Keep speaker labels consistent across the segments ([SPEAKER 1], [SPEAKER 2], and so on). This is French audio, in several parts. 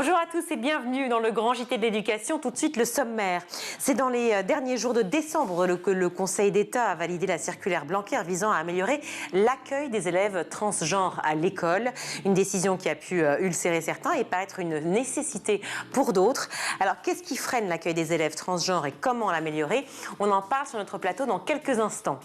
[SPEAKER 1] Bonjour à tous et bienvenue dans le Grand JT de l'éducation. Tout de suite, le sommaire. C'est dans les derniers jours de décembre que le Conseil d'État a validé la circulaire Blanquer visant à améliorer l'accueil des élèves transgenres à l'école. Une décision qui a pu ulcérer certains et paraître une nécessité pour d'autres. Alors, qu'est-ce qui freine l'accueil des élèves transgenres et comment l'améliorer? On en parle sur notre plateau dans quelques instants.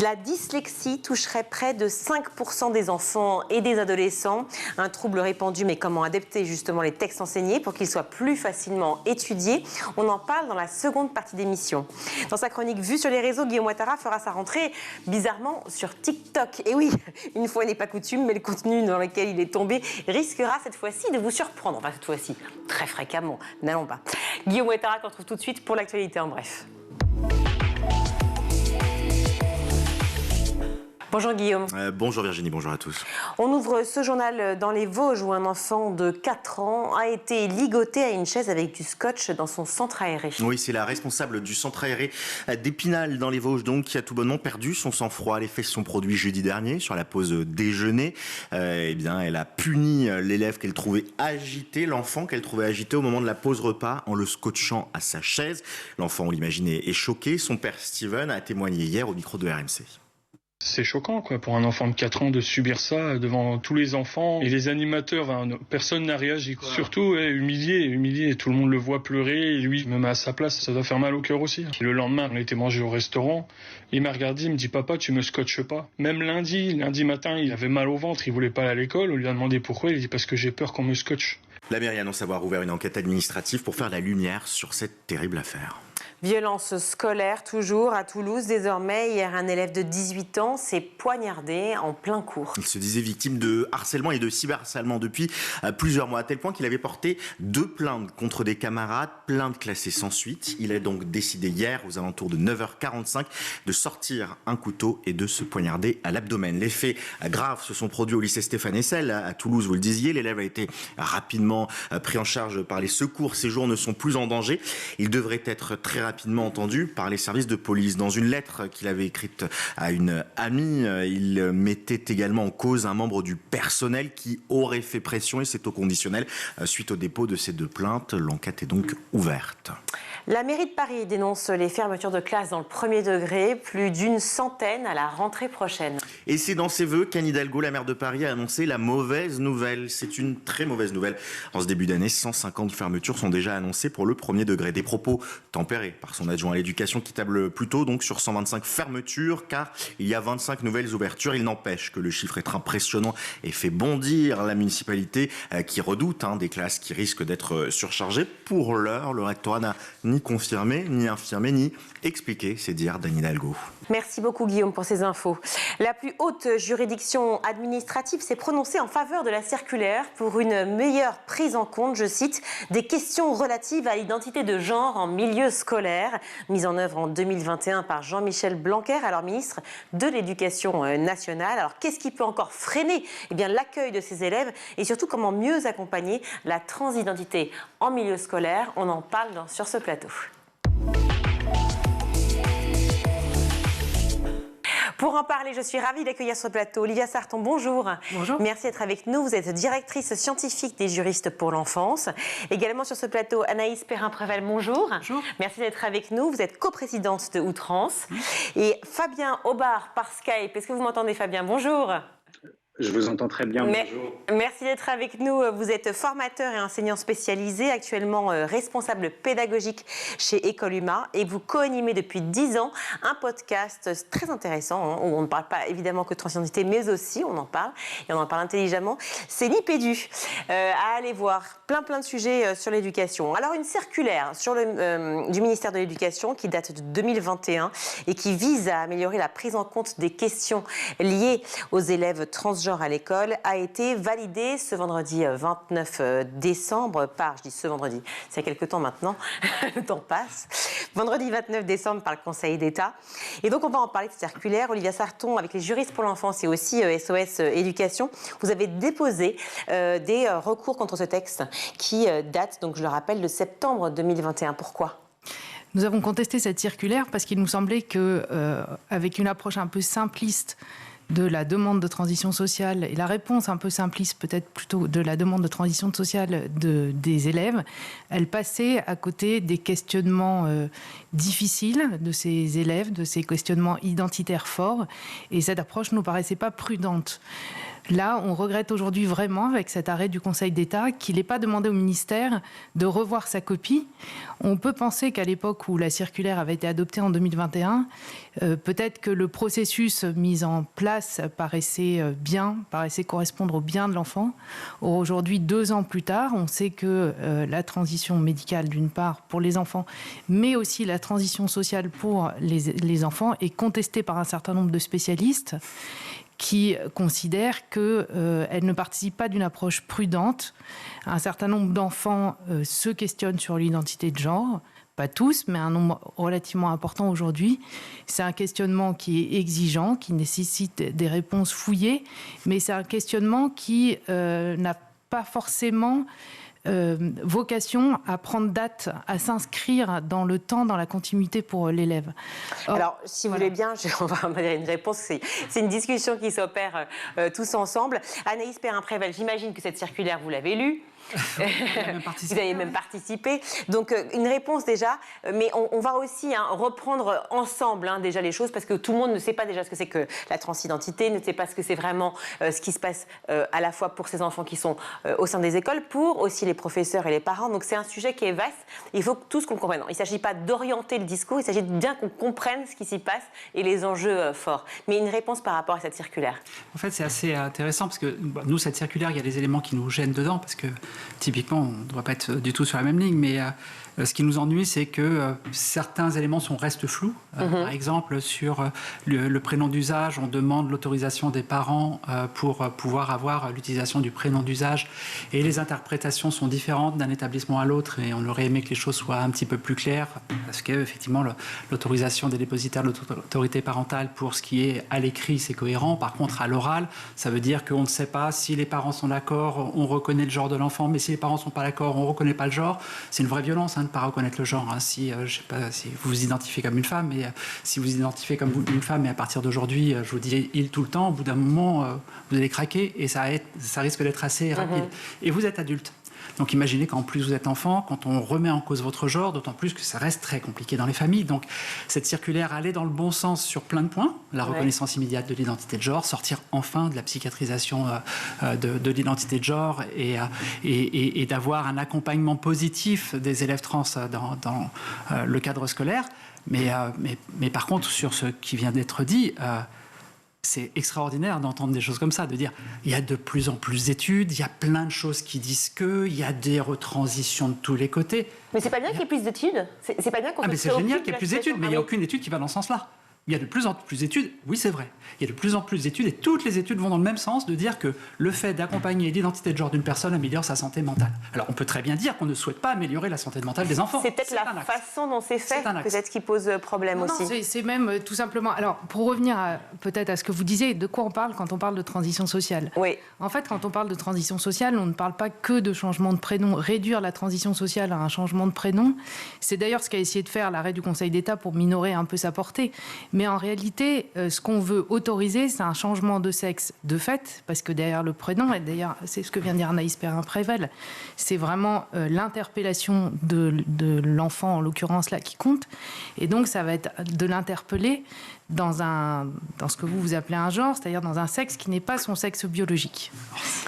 [SPEAKER 1] La dyslexie toucherait près de 5% des enfants et des adolescents. Un trouble répandu, mais comment adapter justement les textes enseignés pour qu'ils soient plus facilement étudiés. On en parle dans la seconde partie d'émission. Dans sa chronique Vue sur les réseaux, Guillaume Ouattara fera sa rentrée bizarrement sur TikTok. Et oui, une fois n'est pas coutume, mais le contenu dans lequel il est tombé risquera cette fois-ci de vous surprendre. Enfin, cette fois-ci, très fréquemment. N'allons pas. Guillaume Ouattara qu'on retrouve tout de suite pour l'actualité en bref. Bonjour Guillaume.
[SPEAKER 2] Bonjour Virginie, bonjour à tous.
[SPEAKER 1] On ouvre ce journal dans les Vosges où un enfant de 4 ans a été ligoté à une chaise avec du scotch dans son centre aéré.
[SPEAKER 2] Oui, c'est la responsable du centre aéré d'Épinal dans les Vosges donc qui a tout bonnement perdu son sang-froid. Les faits se sont produits jeudi dernier sur la pause déjeuner. Elle a puni l'élève qu'elle trouvait agité, l'enfant qu'elle trouvait agité au moment de la pause repas en le scotchant à sa chaise. L'enfant, on l'imagine, est choqué. Son père Steven a témoigné hier au micro de RMC.
[SPEAKER 3] C'est choquant pour un enfant de 4 ans de subir ça devant tous les enfants et les animateurs. Personne n'a réagi. Surtout humilié. Tout le monde le voit pleurer et lui, même à sa place, ça doit faire mal au cœur aussi. Le lendemain, on a été manger au restaurant. Il m'a regardé, il me dit « Papa, tu me scotches pas ». Même lundi matin, il avait mal au ventre, il voulait pas aller à l'école. On lui a demandé pourquoi, il dit « Parce que j'ai peur qu'on me scotche ».
[SPEAKER 2] La mairie annonce avoir ouvert une enquête administrative pour faire la lumière sur cette terrible affaire.
[SPEAKER 1] Violence scolaire toujours à Toulouse. Désormais, hier, un élève de 18 ans s'est poignardé en plein cours.
[SPEAKER 2] Il se disait victime de harcèlement et de cyberharcèlement depuis plusieurs mois, à tel point qu'il avait porté 2 plaintes contre des camarades, plaintes classées sans suite. Il a donc décidé hier, aux alentours de 9h45, de sortir un couteau et de se poignarder à l'abdomen. Les faits graves se sont produits au lycée Stéphane Hessel à Toulouse, vous le disiez. L'élève a été rapidement pris en charge par les secours. Ses jours ne sont plus en danger. Il devrait être très rapidement entendu par les services de police. Dans une lettre qu'il avait écrite à une amie, il mettait également en cause un membre du personnel qui aurait fait pression, et c'est au conditionnel suite au dépôt de ces 2 plaintes. L'enquête est donc ouverte.
[SPEAKER 1] La mairie de Paris dénonce les fermetures de classes dans le premier degré, plus d'une centaine à la rentrée prochaine.
[SPEAKER 2] Et c'est dans ses vœux qu'Anne Hidalgo, la maire de Paris, a annoncé la mauvaise nouvelle. C'est une très mauvaise nouvelle. En ce début d'année, 150 fermetures sont déjà annoncées pour le premier degré. Des propos tempérés par son adjoint à l'éducation qui table plutôt donc sur 125 fermetures, car il y a 25 nouvelles ouvertures. Il n'empêche que le chiffre est impressionnant et fait bondir la municipalité qui redoute des classes qui risquent d'être surchargées. Pour l'heure, le rectorat n'a ni confirmé, ni infirmé, ni expliqué, c'est dire d'Anne Hidalgo.
[SPEAKER 1] Merci beaucoup Guillaume pour ces infos. La plus haute juridiction administrative s'est prononcée en faveur de la circulaire pour une meilleure prise en compte, je cite, des questions relatives à l'identité de genre en milieu scolaire, mise en œuvre en 2021 par Jean-Michel Blanquer, alors ministre de l'Éducation nationale. Alors qu'est-ce qui peut encore freiner l'accueil de ces élèves et surtout comment mieux accompagner la transidentité en milieu scolaire? On en parle sur ce plateau. Pour en parler, je suis ravie d'accueillir sur le plateau Olivia Sarton. Bonjour.
[SPEAKER 4] Bonjour.
[SPEAKER 1] Merci d'être avec nous. Vous êtes directrice scientifique des juristes pour l'enfance. Également sur ce plateau, Anaïs Perrin-Préval. Bonjour.
[SPEAKER 4] Bonjour.
[SPEAKER 1] Merci d'être avec nous. Vous êtes coprésidente de Outrance. Et Fabien Aubard par Skype. Est-ce que vous m'entendez, Fabien? Bonjour.
[SPEAKER 5] Je vous entends très bien, bonjour.
[SPEAKER 1] Merci d'être avec nous. Vous êtes formateur et enseignant spécialisé, actuellement responsable pédagogique chez École Humain et vous co-animez depuis 10 ans un podcast très intéressant où on ne parle pas évidemment que de transidentité, mais aussi on en parle et on en parle intelligemment. C'est Nipédu à aller voir. Plein de sujets sur l'éducation. Alors une circulaire du ministère de l'Éducation qui date de 2021 et qui vise à améliorer la prise en compte des questions liées aux élèves transgenres à l'école a été validé ce vendredi 29 décembre par, je dis ce vendredi, c'est il y a quelques temps maintenant, le temps passe, vendredi 29 décembre par le Conseil d'État. Et donc on va en parler de cette circulaire. Olivia Sarton, avec les juristes pour l'enfance et aussi SOS Éducation, vous avez déposé des recours contre ce texte qui date, donc je le rappelle, de septembre 2021. Pourquoi ?
[SPEAKER 4] Nous avons contesté cette circulaire parce qu'il nous semblait que, avec une approche un peu simpliste de la demande de transition sociale et la réponse un peu simpliste peut-être plutôt de la demande de transition sociale des élèves, elle passait à côté des questionnements difficiles de ces élèves, de ces questionnements identitaires forts, et cette approche ne nous paraissait pas prudente. Là, on regrette aujourd'hui vraiment, avec cet arrêt du Conseil d'État, qu'il n'ait pas demandé au ministère de revoir sa copie. On peut penser qu'à l'époque où la circulaire avait été adoptée en 2021, peut-être que le processus mis en place paraissait correspondre au bien de l'enfant. Or, aujourd'hui, 2 ans plus tard, on sait que la transition médicale, d'une part, pour les enfants, mais aussi la transition sociale pour les enfants, est contestée par un certain nombre de spécialistes qui considèrent qu'elle ne participe pas d'une approche prudente. Un certain nombre d'enfants se questionnent sur l'identité de genre, pas tous, mais un nombre relativement important aujourd'hui. C'est un questionnement qui est exigeant, qui nécessite des réponses fouillées, mais c'est un questionnement qui n'a pas forcément vocation à prendre date, à s'inscrire dans le temps, dans la continuité pour l'élève.
[SPEAKER 1] Alors, si vous voulez bien, on va dire une réponse. C'est une discussion qui s'opère tous ensemble. Anaïs Perrin-Prével, j'imagine que cette circulaire, vous l'avez lue. Vous avez même participé. Donc, une réponse déjà, mais on va aussi reprendre ensemble déjà les choses, parce que tout le monde ne sait pas déjà ce que c'est que la transidentité, ne sait pas ce que c'est vraiment ce qui se passe à la fois pour ces enfants qui sont au sein des écoles, pour aussi les professeurs et les parents. Donc, c'est un sujet qui est vaste. Il faut tous qu'on le comprenne. Il ne s'agit pas d'orienter le discours, il s'agit bien qu'on comprenne ce qui s'y passe et les enjeux forts. Mais une réponse par rapport à cette circulaire.
[SPEAKER 6] En fait, c'est assez intéressant, parce que nous, cette circulaire, il y a des éléments qui nous gênent dedans, parce que typiquement, on ne doit pas être du tout sur la même ligne, mais ce qui nous ennuie, c'est que certains éléments restent flous. Par exemple, sur le prénom d'usage, on demande l'autorisation des parents pour pouvoir avoir l'utilisation du prénom d'usage. Et les interprétations sont différentes d'un établissement à l'autre, et on aurait aimé que les choses soient un petit peu plus claires, parce qu'effectivement, l'autorisation des dépositaires de l'autorité parentale pour ce qui est à l'écrit, c'est cohérent. Par contre, à l'oral, ça veut dire qu'on ne sait pas si les parents sont d'accord, on reconnaît le genre de l'enfant, mais si les parents ne sont pas d'accord, on ne reconnaît pas le genre. C'est une vraie violence de ne pas reconnaître le genre. Si, je sais pas, si vous vous identifiez comme une femme, et si vous vous identifiez comme une femme, et à partir d'aujourd'hui, je vous dis il tout le temps, au bout d'un moment, vous allez craquer, et ça risque d'être assez rapide. Et vous êtes adulte. Donc imaginez qu'en plus vous êtes enfant, quand on remet en cause votre genre, d'autant plus que ça reste très compliqué dans les familles. Donc cette circulaire allait dans le bon sens sur plein de points. La reconnaissance immédiate de l'identité de genre, sortir enfin de la psychiatrisation de l'identité de genre, et d'avoir un accompagnement positif des élèves trans dans le cadre scolaire. Mais par contre, sur ce qui vient d'être dit, c'est extraordinaire d'entendre des choses comme ça, de dire il y a de plus en plus d'études, il y a plein de choses qui disent il y a des retransitions de tous les côtés.
[SPEAKER 1] Mais c'est pas bien qu'il y ait plus d'études. C'est pas bien qu'on se
[SPEAKER 6] mais c'est génial qu'il y ait plus d'études, mais il n'y a aucune étude qui va dans ce sens-là. Il y a de plus en plus d'études, oui c'est vrai, il y a de plus en plus d'études, et toutes les études vont dans le même sens, de dire que le fait d'accompagner l'identité de genre d'une personne améliore sa santé mentale. Alors on peut très bien dire qu'on ne souhaite pas améliorer la santé mentale des enfants.
[SPEAKER 1] C'est peut-être la façon dont c'est fait, peut-être qui pose problème aussi.
[SPEAKER 4] Non, c'est même tout simplement... Alors pour revenir peut-être à ce que vous disiez, de quoi on parle quand on parle de transition sociale?
[SPEAKER 1] Oui.
[SPEAKER 4] En fait, quand on parle de transition sociale, on ne parle pas que de changement de prénom. Réduire la transition sociale à un changement de prénom, c'est d'ailleurs ce qu'a essayé de faire l'arrêt du Conseil d'État pour minorer un peu sa portée. Mais en réalité, ce qu'on veut autoriser, c'est un changement de sexe de fait, parce que derrière le prénom, et d'ailleurs c'est ce que vient de dire Anaïs Perrin-Prével, c'est vraiment l'interpellation de l'enfant, en l'occurrence là, qui compte. Et donc ça va être de l'interpeller dans ce que vous appelez un genre, c'est-à-dire dans un sexe qui n'est pas son sexe biologique.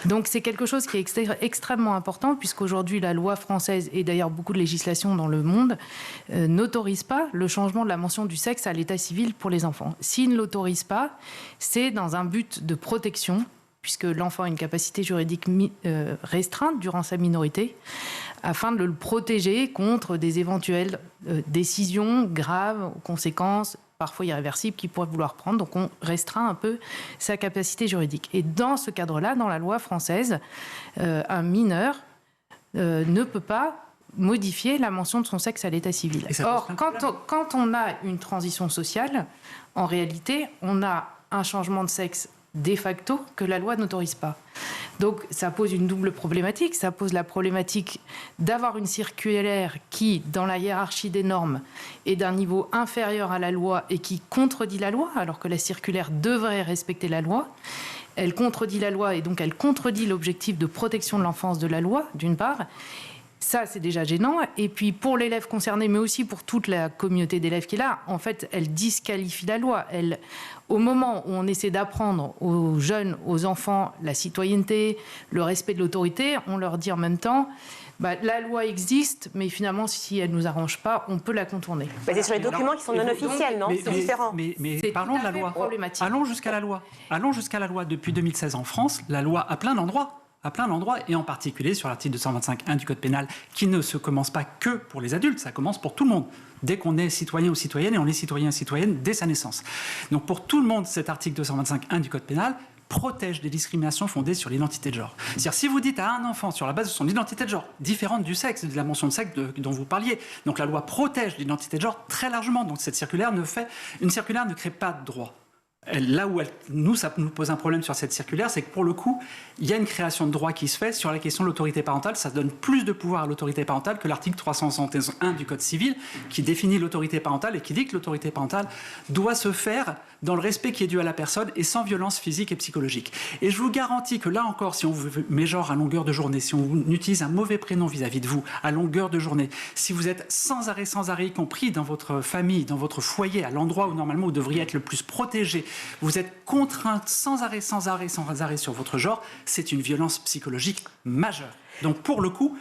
[SPEAKER 4] Donc c'est quelque chose qui est extrêmement important, puisqu'aujourd'hui la loi française, et d'ailleurs beaucoup de législations dans le monde, n'autorisent pas le changement de la mention du sexe à l'état civil pour les enfants. S'ils ne l'autorisent pas, c'est dans un but de protection, puisque l'enfant a une capacité juridique restreinte durant sa minorité, afin de le protéger contre des éventuelles décisions graves, aux conséquences parfois irréversibles qu'il pourrait vouloir prendre. Donc on restreint un peu sa capacité juridique. Et dans ce cadre-là, dans la loi française, un mineur ne peut pas modifier la mention de son sexe à l'état civil. Or, quand on a une transition sociale, en réalité, on a un changement de sexe de facto que la loi n'autorise pas. Donc ça pose une double problématique. Ça pose la problématique d'avoir une circulaire qui, dans la hiérarchie des normes, est d'un niveau inférieur à la loi et qui contredit la loi, alors que la circulaire devrait respecter la loi. Elle contredit la loi et donc elle contredit l'objectif de protection de l'enfance de la loi, d'une part. Ça, c'est déjà gênant. Et puis, pour l'élève concerné, mais aussi pour toute la communauté d'élèves qui est là, en fait, elle disqualifie la loi. Au moment où on essaie d'apprendre aux jeunes, aux enfants, la citoyenneté, le respect de l'autorité, on leur dit en même temps, la loi existe, mais finalement, si elle ne nous arrange pas, on peut la contourner.
[SPEAKER 1] C'est sur les documents qui sont non officiels, non ? C'est différent.
[SPEAKER 6] Mais parlons de la loi. Allons jusqu'à la loi. Allons jusqu'à la loi. Depuis 2016 en France, la loi à plein d'endroits, et en particulier sur l'article 225.1 du Code pénal, qui ne se commence pas que pour les adultes, ça commence pour tout le monde. Dès qu'on est citoyen ou citoyenne, et on est citoyen et citoyenne dès sa naissance. Donc pour tout le monde, cet article 225.1 du Code pénal protège des discriminations fondées sur l'identité de genre. C'est-à-dire, si vous dites à un enfant, sur la base de son identité de genre, différente du sexe, de la mention de sexe dont vous parliez, donc la loi protège l'identité de genre très largement. Donc cette circulaire ne crée pas de droit. Là où ça nous pose un problème sur cette circulaire, c'est que pour le coup, il y a une création de droit qui se fait sur la question de l'autorité parentale. Ça donne plus de pouvoir à l'autorité parentale que l'article 371 du Code civil, qui définit l'autorité parentale et qui dit que l'autorité parentale doit se faire dans le respect qui est dû à la personne et sans violence physique et psychologique. Et je vous garantis que là encore, si on vous met genre à longueur de journée, si on utilise un mauvais prénom vis-à-vis de vous à longueur de journée, si vous êtes sans arrêt, y compris dans votre famille, dans votre foyer, à l'endroit où normalement vous devriez être le plus protégé, vous êtes contrainte sans arrêt sur votre genre, c'est une violence psychologique majeure. Donc pour le coup,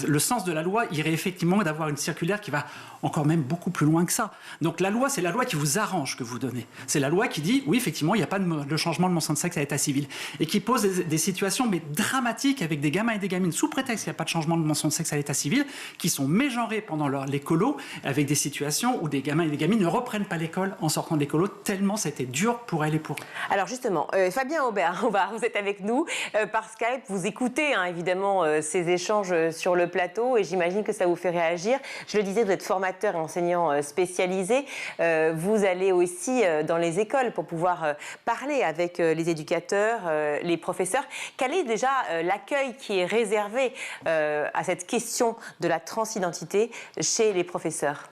[SPEAKER 6] le sens de la loi irait effectivement d'avoir une circulaire qui va encore même beaucoup plus loin que ça. Donc la loi, c'est la loi qui vous arrange que vous donnez. C'est la loi qui dit, oui, effectivement, il n'y a pas de changement de mention de sexe à l'état civil. Et qui pose des situations mais dramatiques avec des gamins et des gamines, sous prétexte qu'il n'y a pas de changement de mention de sexe à l'état civil, qui sont mégenrés pendant les colos, avec des situations où des gamins et des gamines ne reprennent pas l'école en sortant de l'écolo, tellement ça a été dur pour elles et pour eux.
[SPEAKER 1] Alors justement, Fabien Aubert, vous êtes avec nous par Skype, vous écoutez évidemment ces échanges sur le plateau et j'imagine que ça vous fait réagir. Je le disais, vous êtes formateur et enseignant spécialisé. Vous allez aussi dans les écoles pour pouvoir parler avec les éducateurs, les professeurs. Quel est déjà l'accueil qui est réservé à cette question de la transidentité chez les professeurs ?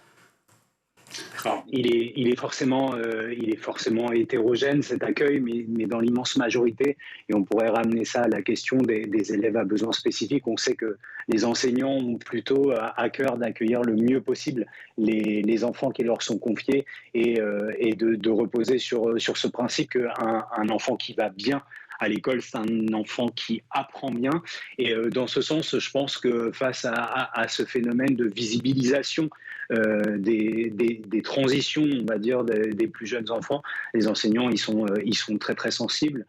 [SPEAKER 5] Alors, il est forcément hétérogène cet accueil, mais dans l'immense majorité, et on pourrait ramener ça à la question des élèves à besoins spécifiques. On sait que les enseignants ont plutôt à cœur d'accueillir le mieux possible les enfants qui leur sont confiés et de reposer sur ce principe qu'un enfant qui va bien à l'école, c'est un enfant qui apprend bien. Et dans ce sens, je pense que face à ce phénomène de visibilisation des transitions, on va dire, des plus jeunes enfants, les enseignants, ils sont très très sensibles.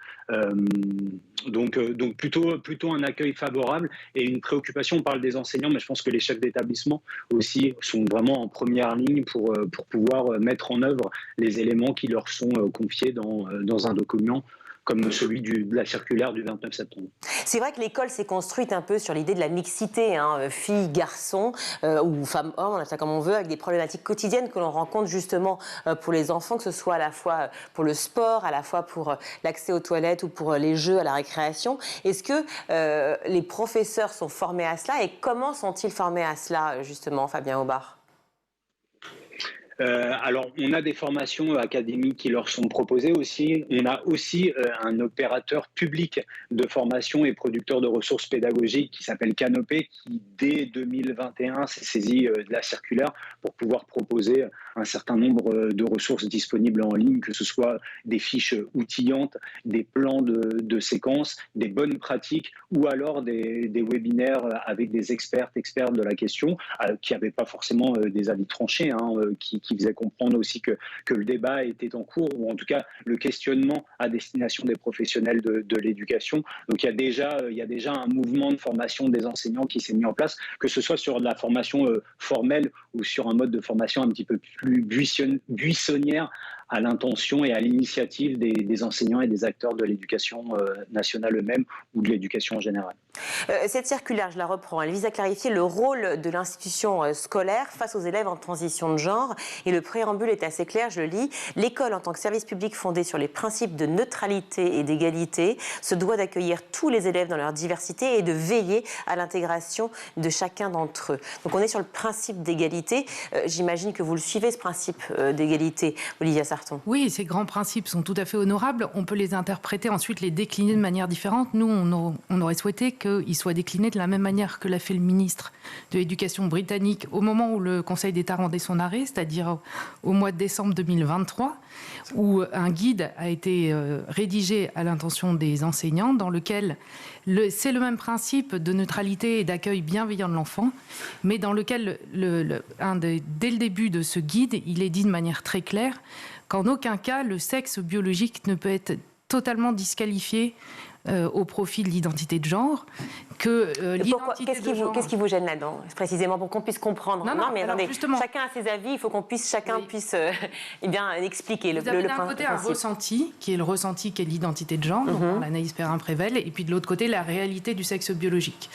[SPEAKER 5] Donc plutôt un accueil favorable et une préoccupation. On parle des enseignants, mais je pense que les chefs d'établissement aussi sont vraiment en première ligne pour pouvoir mettre en œuvre les éléments qui leur sont confiés dans un document comme celui de la circulaire du 29 septembre.
[SPEAKER 1] C'est vrai que l'école s'est construite un peu sur l'idée de la mixité, filles, garçons, ou femmes, hommes, on appelle ça comme on veut, avec des problématiques quotidiennes que l'on rencontre justement pour les enfants, que ce soit à la fois pour le sport, à la fois pour l'accès aux toilettes ou pour les jeux, à la récréation. Est-ce que les professeurs sont formés à cela et comment sont-ils formés à cela, justement, Fabien Aubert ?
[SPEAKER 5] Alors, on a des formations académiques qui leur sont proposées aussi. On a aussi un opérateur public de formation et producteur de ressources pédagogiques qui s'appelle Canopé, qui dès 2021 s'est saisi de la circulaire pour pouvoir proposer un certain nombre de ressources disponibles en ligne, que ce soit des fiches outillantes, des plans de séquences, des bonnes pratiques ou alors des webinaires avec des experts de la question qui n'avaient pas forcément des avis tranchés, qui faisait comprendre aussi que le débat était en cours, ou en tout cas le questionnement à destination des professionnels de l'éducation. Donc il y a déjà un mouvement de formation des enseignants qui s'est mis en place, que ce soit sur de la formation formelle ou sur un mode de formation un petit peu plus buissonnière, à l'intention et à l'initiative des enseignants et des acteurs de l'éducation nationale eux-mêmes ou de l'éducation en général.
[SPEAKER 1] Cette circulaire, je la reprends, elle vise à clarifier le rôle de l'institution scolaire face aux élèves en transition de genre. Et le préambule est assez clair, je le lis. L'école, en tant que service public fondé sur les principes de neutralité et d'égalité, se doit d'accueillir tous les élèves dans leur diversité et de veiller à l'intégration de chacun d'entre eux. Donc on est sur le principe d'égalité. J'imagine que vous le suivez, ce principe d'égalité, Olivia Sarton.
[SPEAKER 4] Oui, ces grands principes sont tout à fait honorables. On peut les interpréter, ensuite les décliner de manière différente. Nous, on aurait souhaité qu'ils soient déclinés de la même manière que l'a fait le ministre de l'Éducation britannique au moment où le Conseil d'État rendait son arrêt, c'est-à-dire au mois de décembre 2023, où un guide a été rédigé à l'intention des enseignants, dans lequel c'est le même principe de neutralité et d'accueil bienveillant de l'enfant, mais dans lequel, dès le début de ce guide, il est dit de manière très claire qu'en aucun cas, le sexe biologique ne peut être totalement disqualifié au profit de l'identité de genre, que
[SPEAKER 1] Qu'est-ce qui vous gêne là-dedans, précisément, pour qu'on puisse comprendre?
[SPEAKER 4] Non, mais attendez,
[SPEAKER 1] justement, chacun a ses avis, il faut chacun puisse expliquer le
[SPEAKER 4] principe.
[SPEAKER 1] D'un
[SPEAKER 4] côté un ressenti, qui est le ressenti qu'est l'identité de genre, donc l'Anaïs Perrin-Prével, et puis de l'autre côté, la réalité du sexe biologique.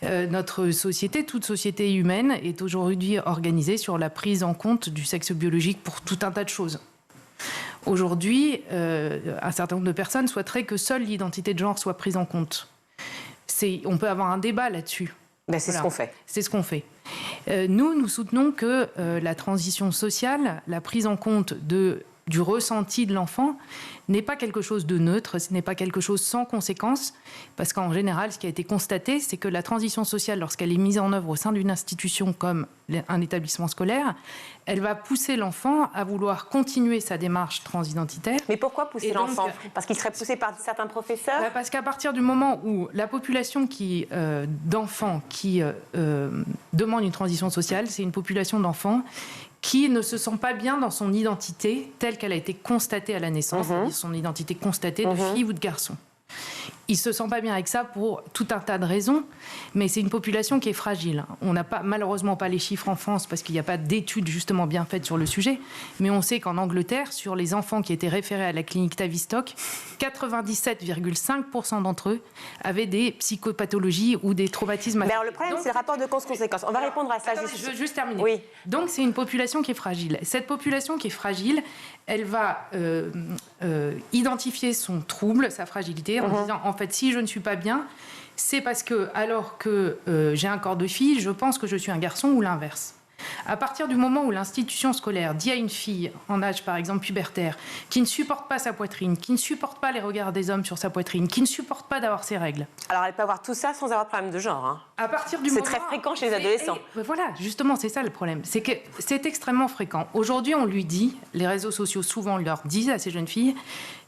[SPEAKER 4] Notre société, toute société humaine, est aujourd'hui organisée sur la prise en compte du sexe biologique pour tout un tas de choses. Aujourd'hui, un certain nombre de personnes souhaiteraient que seule l'identité de genre soit prise en compte. On peut avoir un débat là-dessus.
[SPEAKER 1] C'est ce qu'on fait.
[SPEAKER 4] C'est ce qu'on fait. Nous soutenons que la transition sociale, la prise en compte du ressenti de l'enfant n'est pas quelque chose de neutre, ce n'est pas quelque chose sans conséquence, parce qu'en général, ce qui a été constaté, c'est que la transition sociale, lorsqu'elle est mise en œuvre au sein d'une institution comme un établissement scolaire, elle va pousser l'enfant à vouloir continuer sa démarche transidentitaire.
[SPEAKER 1] Mais pourquoi pousser l'enfant? Parce qu'il serait poussé par certains professeurs?
[SPEAKER 4] Parce qu'à partir du moment où la population d'enfants qui demandent une transition sociale, c'est une population d'enfants qui ne se sent pas bien dans son identité telle qu'elle a été constatée à la naissance, c'est-à-dire son identité constatée de fille ou de garçon. Il ne se sent pas bien avec ça pour tout un tas de raisons, mais c'est une population qui est fragile. On n'a malheureusement pas les chiffres en France parce qu'il n'y a pas d'études justement bien faites sur le sujet, mais on sait qu'en Angleterre, sur les enfants qui étaient référés à la clinique Tavistock, 97,5% d'entre eux avaient des psychopathologies ou des traumatismes.
[SPEAKER 1] Mais alors le problème, c'est le rapport de cause-conséquence. On va répondre à ça.
[SPEAKER 4] Je veux juste terminer.
[SPEAKER 1] Oui.
[SPEAKER 4] Donc c'est une population qui est fragile. Cette population qui est fragile, elle va identifier son trouble, sa fragilité, en disant en fait, si je ne suis pas bien, c'est parce que, alors que j'ai un corps de fille, je pense que je suis un garçon ou l'inverse. À partir du moment où l'institution scolaire dit à une fille en âge, par exemple, pubertaire, qui ne supporte pas sa poitrine, qui ne supporte pas les regards des hommes sur sa poitrine, qui ne supporte pas d'avoir ses règles.
[SPEAKER 1] Alors, elle peut avoir tout ça sans avoir de problème de genre. Hein.
[SPEAKER 4] À partir du moment...
[SPEAKER 1] C'est très fréquent chez les adolescents.
[SPEAKER 4] Voilà, justement, c'est ça le problème. C'est que c'est extrêmement fréquent. Aujourd'hui, on lui dit, les réseaux sociaux souvent leur disent à ces jeunes filles,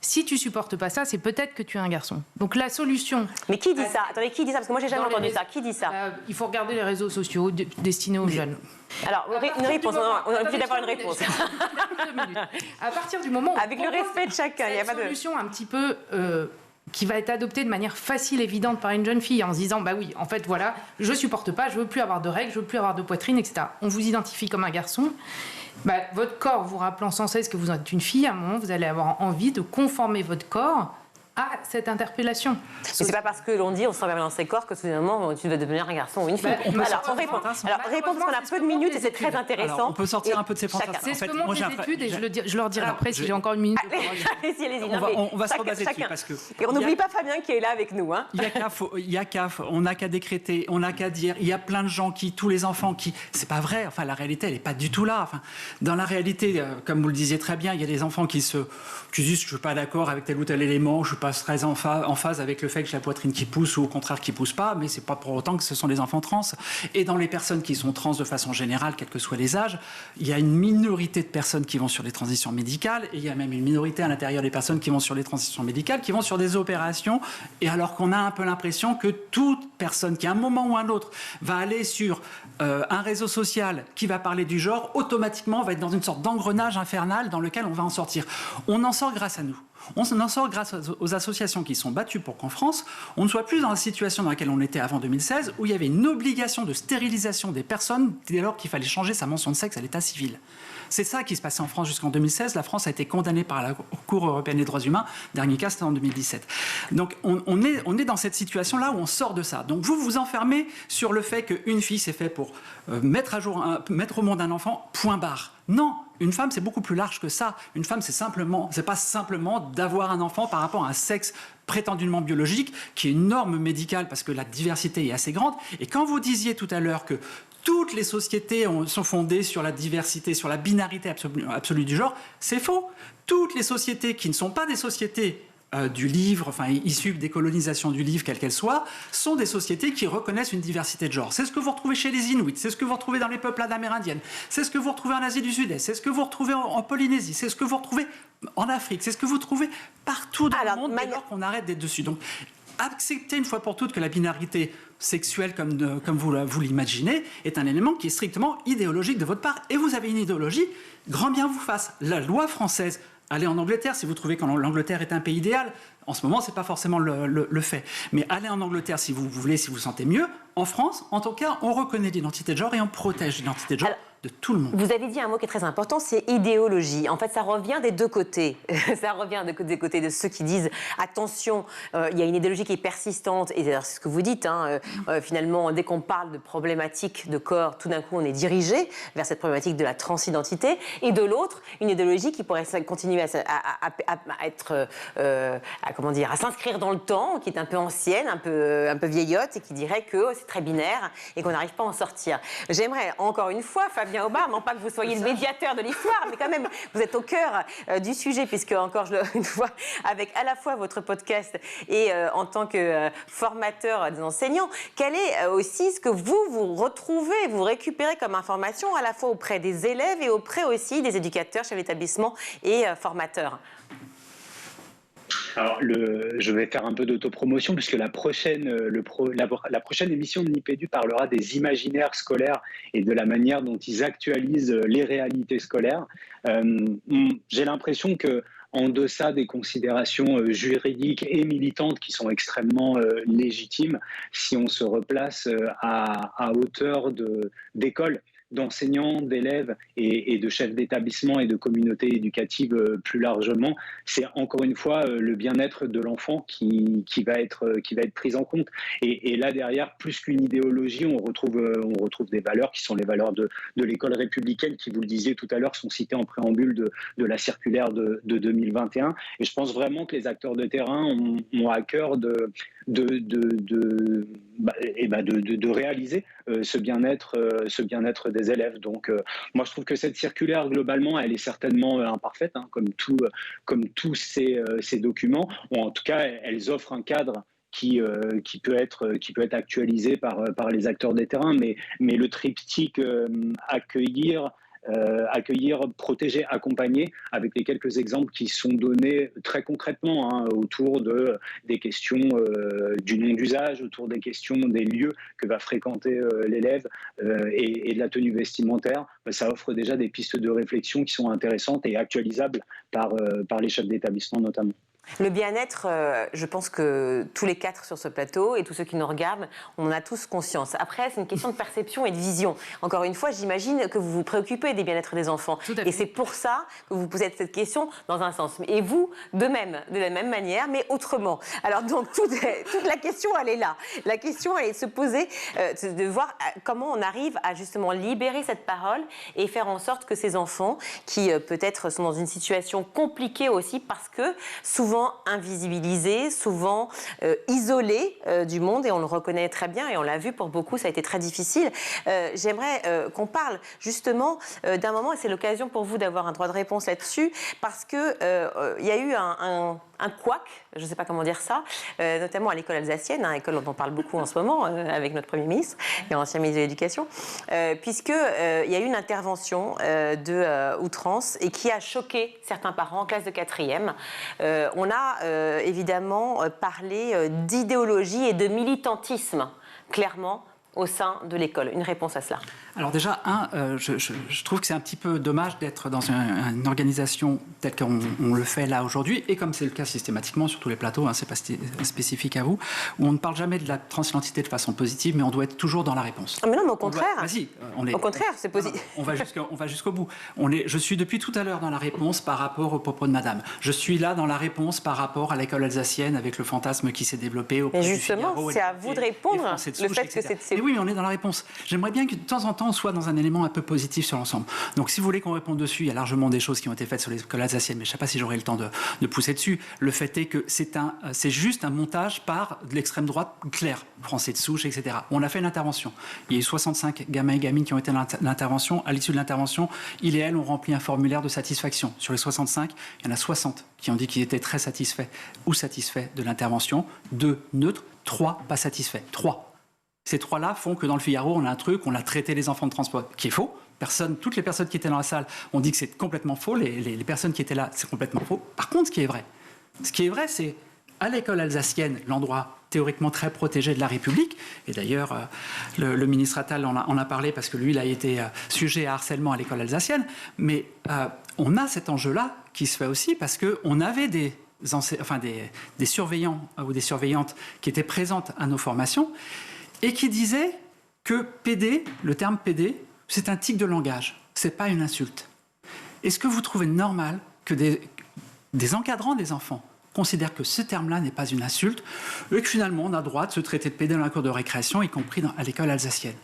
[SPEAKER 4] si tu supportes pas ça, c'est peut-être que tu es un garçon. Donc la solution...
[SPEAKER 1] Mais qui dit ça? Attendez, qui dit ça? Parce que moi, j'ai jamais entendu ça. Qui dit ça?
[SPEAKER 4] Il faut regarder les réseaux sociaux destinés aux jeunes.
[SPEAKER 1] Alors, une réponse, on a obligé d'avoir une réponse.
[SPEAKER 4] À partir du moment où...
[SPEAKER 1] Avec le respect de chacun, il n'y a pas de...
[SPEAKER 4] solution un petit peu... qui va être adoptée de manière facile, évidente par une jeune fille, en se disant, bah oui, en fait, voilà, je supporte pas, je veux plus avoir de règles, je veux plus avoir de poitrine, etc. On vous identifie comme un garçon. Bah, votre corps vous rappelant sans cesse que vous êtes une fille, à un moment, vous allez avoir envie de conformer votre corps à cette interpellation.
[SPEAKER 1] Mais c'est pas parce que l'on dit on se sent bien dans ses corps que soudainement tu vas devenir un garçon ou une fille. Alors on répond. Alors répond parce qu'on a peu de minutes et c'est très intéressant.
[SPEAKER 6] Alors, on peut sortir un peu de ces fantasmes.
[SPEAKER 4] C'est ce que montrent les études et je leur dirai après si j'ai encore une minute.
[SPEAKER 1] Allez-y.
[SPEAKER 6] On va se rebaser dessus parce que.
[SPEAKER 1] Et on n'oublie pas Fabien qui est là avec nous.
[SPEAKER 6] On n'a qu'à décréter, on n'a qu'à dire. Il y a plein de gens tous les enfants qui. C'est pas vrai. Enfin, la réalité, elle n'est pas du tout là. Enfin, dans la réalité, comme vous le disiez très bien, il y a des enfants qui disent je suis pas d'accord avec tel ou tel élément, je suis pas très en phase avec le fait que j'ai la poitrine qui pousse ou au contraire qui pousse pas, mais c'est pas pour autant que ce sont des enfants trans. Et dans les personnes qui sont trans de façon générale, quels que soient les âges, il y a une minorité de personnes qui vont sur les transitions médicales et il y a même une minorité à l'intérieur des personnes qui vont sur les transitions médicales, qui vont sur des opérations. Et alors qu'on a un peu l'impression que toute personne qui à un moment ou un autre va aller sur un réseau social qui va parler du genre, automatiquement va être dans une sorte d'engrenage infernal dans lequel on va en sortir. On en sort grâce à nous. On en sort grâce aux associations qui sont battues pour qu'en France, on ne soit plus dans la situation dans laquelle on était avant 2016, où il y avait une obligation de stérilisation des personnes dès lors qu'il fallait changer sa mention de sexe à l'état civil. C'est ça qui se passait en France jusqu'en 2016. La France a été condamnée par la Cour européenne des droits humains. Dernier cas, c'était en 2017. Donc, on est dans cette situation-là où on sort de ça. Donc, vous vous enfermez sur le fait qu'une fille, c'est fait pour mettre au monde un enfant, point barre. Non, une femme, c'est beaucoup plus large que ça. Une femme, c'est pas simplement d'avoir un enfant par rapport à un sexe prétendument biologique, qui est une norme médicale parce que la diversité est assez grande. Et quand vous disiez tout à l'heure que toutes les sociétés sont fondées sur la diversité, sur la binarité absolue du genre, c'est faux. Toutes les sociétés qui ne sont pas des sociétés du livre, enfin issues des colonisations du livre, quelles qu'elles soient, sont des sociétés qui reconnaissent une diversité de genre. C'est ce que vous retrouvez chez les Inuits, c'est ce que vous retrouvez dans les peuplades amérindiennes, c'est ce que vous retrouvez en Asie du Sud-Est, c'est ce que vous retrouvez en Polynésie, c'est ce que vous retrouvez en Afrique, c'est ce que vous trouvez partout dans le monde, dès lors qu'on arrête d'être dessus. Donc, accepter une fois pour toutes que la binarité sexuelle, comme vous l'imaginez, est un élément qui est strictement idéologique de votre part. Et vous avez une idéologie, grand bien vous fasse. La loi française, allez en Angleterre, si vous trouvez que l'Angleterre est un pays idéal, en ce moment, ce n'est pas forcément le fait. Mais allez en Angleterre si vous voulez, si vous vous sentez mieux. En France, en tout cas, on reconnaît l'identité de genre et on protège l'identité de genre. De tout le monde.
[SPEAKER 1] Vous avez dit un mot qui est très important, c'est idéologie. En fait, ça revient des deux côtés. Ça revient des côtés de ceux qui disent attention, il y a une idéologie qui est persistante, et c'est ce que vous dites, finalement, dès qu'on parle de problématiques de corps, tout d'un coup, on est dirigé vers cette problématique de la transidentité, et de l'autre, une idéologie qui pourrait continuer à être, à s'inscrire dans le temps, qui est un peu ancienne, un peu vieillotte, et qui dirait que c'est très binaire et qu'on n'arrive pas à en sortir. J'aimerais, encore une fois, Fabien Aubard, non pas que vous soyez le médiateur de l'histoire, mais quand même, vous êtes au cœur du sujet, puisque, encore une fois, avec à la fois votre podcast et en tant que formateur des enseignants, quel est aussi ce que vous retrouvez, vous récupérez comme information à la fois auprès des élèves et auprès aussi des éducateurs, chefs d'établissement et formateurs?
[SPEAKER 5] Alors, je vais faire un peu d'autopromotion puisque la prochaine émission de Nipédu parlera des imaginaires scolaires et de la manière dont ils actualisent les réalités scolaires. J'ai l'impression que, en deçà des considérations juridiques et militantes qui sont extrêmement légitimes, si on se replace à hauteur d'école, d'enseignants, d'élèves et de chefs d'établissement et de communautés éducatives plus largement, c'est encore une fois le bien-être de l'enfant qui va être pris en compte. Et là derrière, plus qu'une idéologie, on retrouve des valeurs qui sont les valeurs de l'école républicaine qui, vous le disiez tout à l'heure, sont citées en préambule de la circulaire de 2021. Et je pense vraiment que les acteurs de terrain ont à cœur de réaliser ce bien-être des élèves. Donc, moi, je trouve que cette circulaire, globalement, elle est certainement imparfaite, comme tous ces documents. Ou en tout cas, elles offrent un cadre qui peut être actualisé par les acteurs des terrains. Mais le triptyque accueillir, protéger, accompagner, avec les quelques exemples qui sont donnés très concrètement autour des questions du nom d'usage, autour des questions des lieux que va fréquenter l'élève et de la tenue vestimentaire, ça offre déjà des pistes de réflexion qui sont intéressantes et actualisables par les chefs d'établissement notamment.
[SPEAKER 1] Le bien-être, je pense que tous les quatre sur ce plateau et tous ceux qui nous regardent, on en a tous conscience. Après, c'est une question de perception et de vision. Encore une fois, j'imagine que vous vous préoccupez des bien-être des enfants. Et c'est pour ça que vous posez cette question dans un sens. Et vous, de la même manière, mais autrement. Alors donc, toute la question, elle est là. La question, elle est de se poser, de voir comment on arrive à justement libérer cette parole et faire en sorte que ces enfants, qui peut-être sont dans une situation compliquée aussi, parce que souvent invisibilisés, souvent isolés du monde, et on le reconnaît très bien, et on l'a vu pour beaucoup, ça a été très difficile. J'aimerais qu'on parle justement d'un moment, et c'est l'occasion pour vous d'avoir un droit de réponse là-dessus, parce qu'il y a eu un couac, je ne sais pas comment dire ça, notamment à l'école alsacienne, école dont on parle beaucoup en ce moment avec notre Premier ministre et ancien ministre de l'Éducation, puisqu'il y a eu une intervention de outrance et qui a choqué certains parents en classe de 4e. On a évidemment parlé d'idéologie et de militantisme, clairement, au sein de l'école. Une réponse à cela?
[SPEAKER 6] Alors déjà, je trouve que c'est un petit peu dommage d'être dans une organisation telle qu'on le fait là aujourd'hui, et comme c'est le cas systématiquement sur tous les plateaux, c'est pas spécifique à vous, où on ne parle jamais de la transidentité de façon positive, mais on doit être toujours dans la réponse.
[SPEAKER 1] Ah mais non, mais au contraire.
[SPEAKER 6] Au
[SPEAKER 1] contraire, c'est positif.
[SPEAKER 6] On va jusqu'au bout. Je suis depuis tout à l'heure dans la réponse par rapport au propos de Madame. Je suis là dans la réponse par rapport à l'école alsacienne avec le fantasme qui s'est développé auprès
[SPEAKER 1] mais
[SPEAKER 6] du
[SPEAKER 1] justement,
[SPEAKER 6] Figaro,
[SPEAKER 1] c'est à vous de répondre.
[SPEAKER 6] Le fait que c'est. Mais oui, mais on est dans la réponse. J'aimerais bien que de temps en temps on soit dans un élément un peu positif sur l'ensemble. Donc si vous voulez qu'on réponde dessus, il y a largement des choses qui ont été faites sur l'école alsacienne, mais je ne sais pas si j'aurai le temps de pousser dessus. Le fait est que c'est juste un montage par de l'extrême droite clair, français de souche, etc. On a fait une intervention. Il y a eu 65 gamins et gamines qui ont été dans l'intervention. À l'issue de l'intervention, ils et elles ont rempli un formulaire de satisfaction. Sur les 65, il y en a 60 qui ont dit qu'ils étaient très satisfaits ou satisfaits de l'intervention. 2 neutres, 3 pas satisfaits. 3. Ces 3-là font que dans le Figaro, on a un truc, on a traité les enfants de transport, qui est faux. Toutes les personnes qui étaient dans la salle ont dit que c'est complètement faux. Les personnes qui étaient là, c'est complètement faux. Par contre, ce qui est vrai, c'est à l'école alsacienne, l'endroit théoriquement très protégé de la République, et d'ailleurs, le ministre Attal en a parlé parce que lui, il a été sujet à harcèlement à l'école alsacienne, mais on a cet enjeu-là qui se fait aussi parce qu'on avait des surveillants ou des surveillantes qui étaient présentes à nos formations et qui disaient que PD, le terme PD, c'est un tic de langage, c'est pas une insulte. Est-ce que vous trouvez normal que des encadrants des enfants considèrent que ce terme-là n'est pas une insulte et que finalement on a le droit de se traiter de PD dans la cour de récréation, y compris à l'école alsacienne?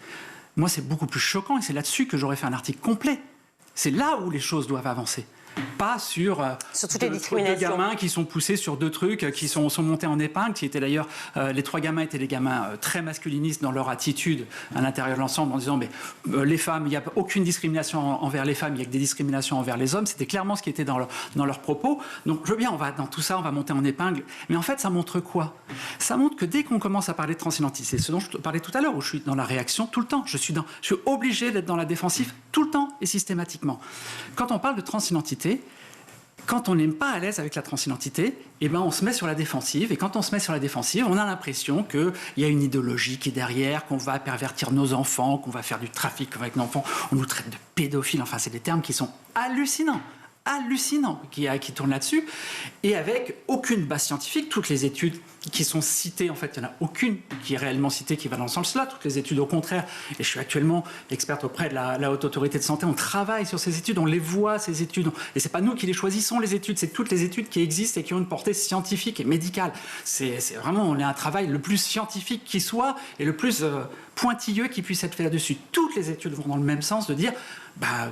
[SPEAKER 6] Moi, c'est beaucoup plus choquant et c'est là-dessus que j'aurais fait un article complet. C'est là où les choses doivent avancer. Pas sur
[SPEAKER 1] toutes les discriminations.
[SPEAKER 6] 2 gamins qui sont poussés sur 2 trucs, qui sont montés en épingle, qui étaient d'ailleurs, les 3 gamins étaient des gamins très masculinistes dans leur attitude à l'intérieur de l'ensemble, en disant mais les femmes, il n'y a aucune discrimination envers les femmes, il n'y a que des discriminations envers les hommes. C'était clairement ce qui était dans leurs propos. Donc je veux bien, dans tout ça, on va monter en épingle. Mais en fait, ça montre quoi? Ça montre que dès qu'on commence à parler de transidentité, c'est ce dont je parlais tout à l'heure, où je suis dans la réaction tout le temps, je suis obligé d'être dans la défensive tout le temps et systématiquement. Quand on parle de transidentité, quand on n'est pas à l'aise avec la transidentité, on se met sur la défensive. Et quand on se met sur la défensive, on a l'impression qu'il y a une idéologie qui est derrière, qu'on va pervertir nos enfants, qu'on va faire du trafic avec nos enfants, on nous traite de pédophiles. Enfin, c'est des termes qui sont hallucinants qui tournent là-dessus, et avec aucune base scientifique. Toutes les études qui sont citées, en fait, il n'y en a aucune qui est réellement citée qui va dans ce sens-là. Toutes les études, au contraire, et je suis actuellement experte auprès de la Haute Autorité de Santé, on travaille sur ces études, on les voit, ces études, et c'est pas nous qui les choisissons, les études, c'est toutes les études qui existent et qui ont une portée scientifique et médicale. C'est vraiment, on est un travail le plus scientifique qui soit, et le plus pointilleux qui puisse être fait là-dessus. Toutes les études vont dans le même sens, de dire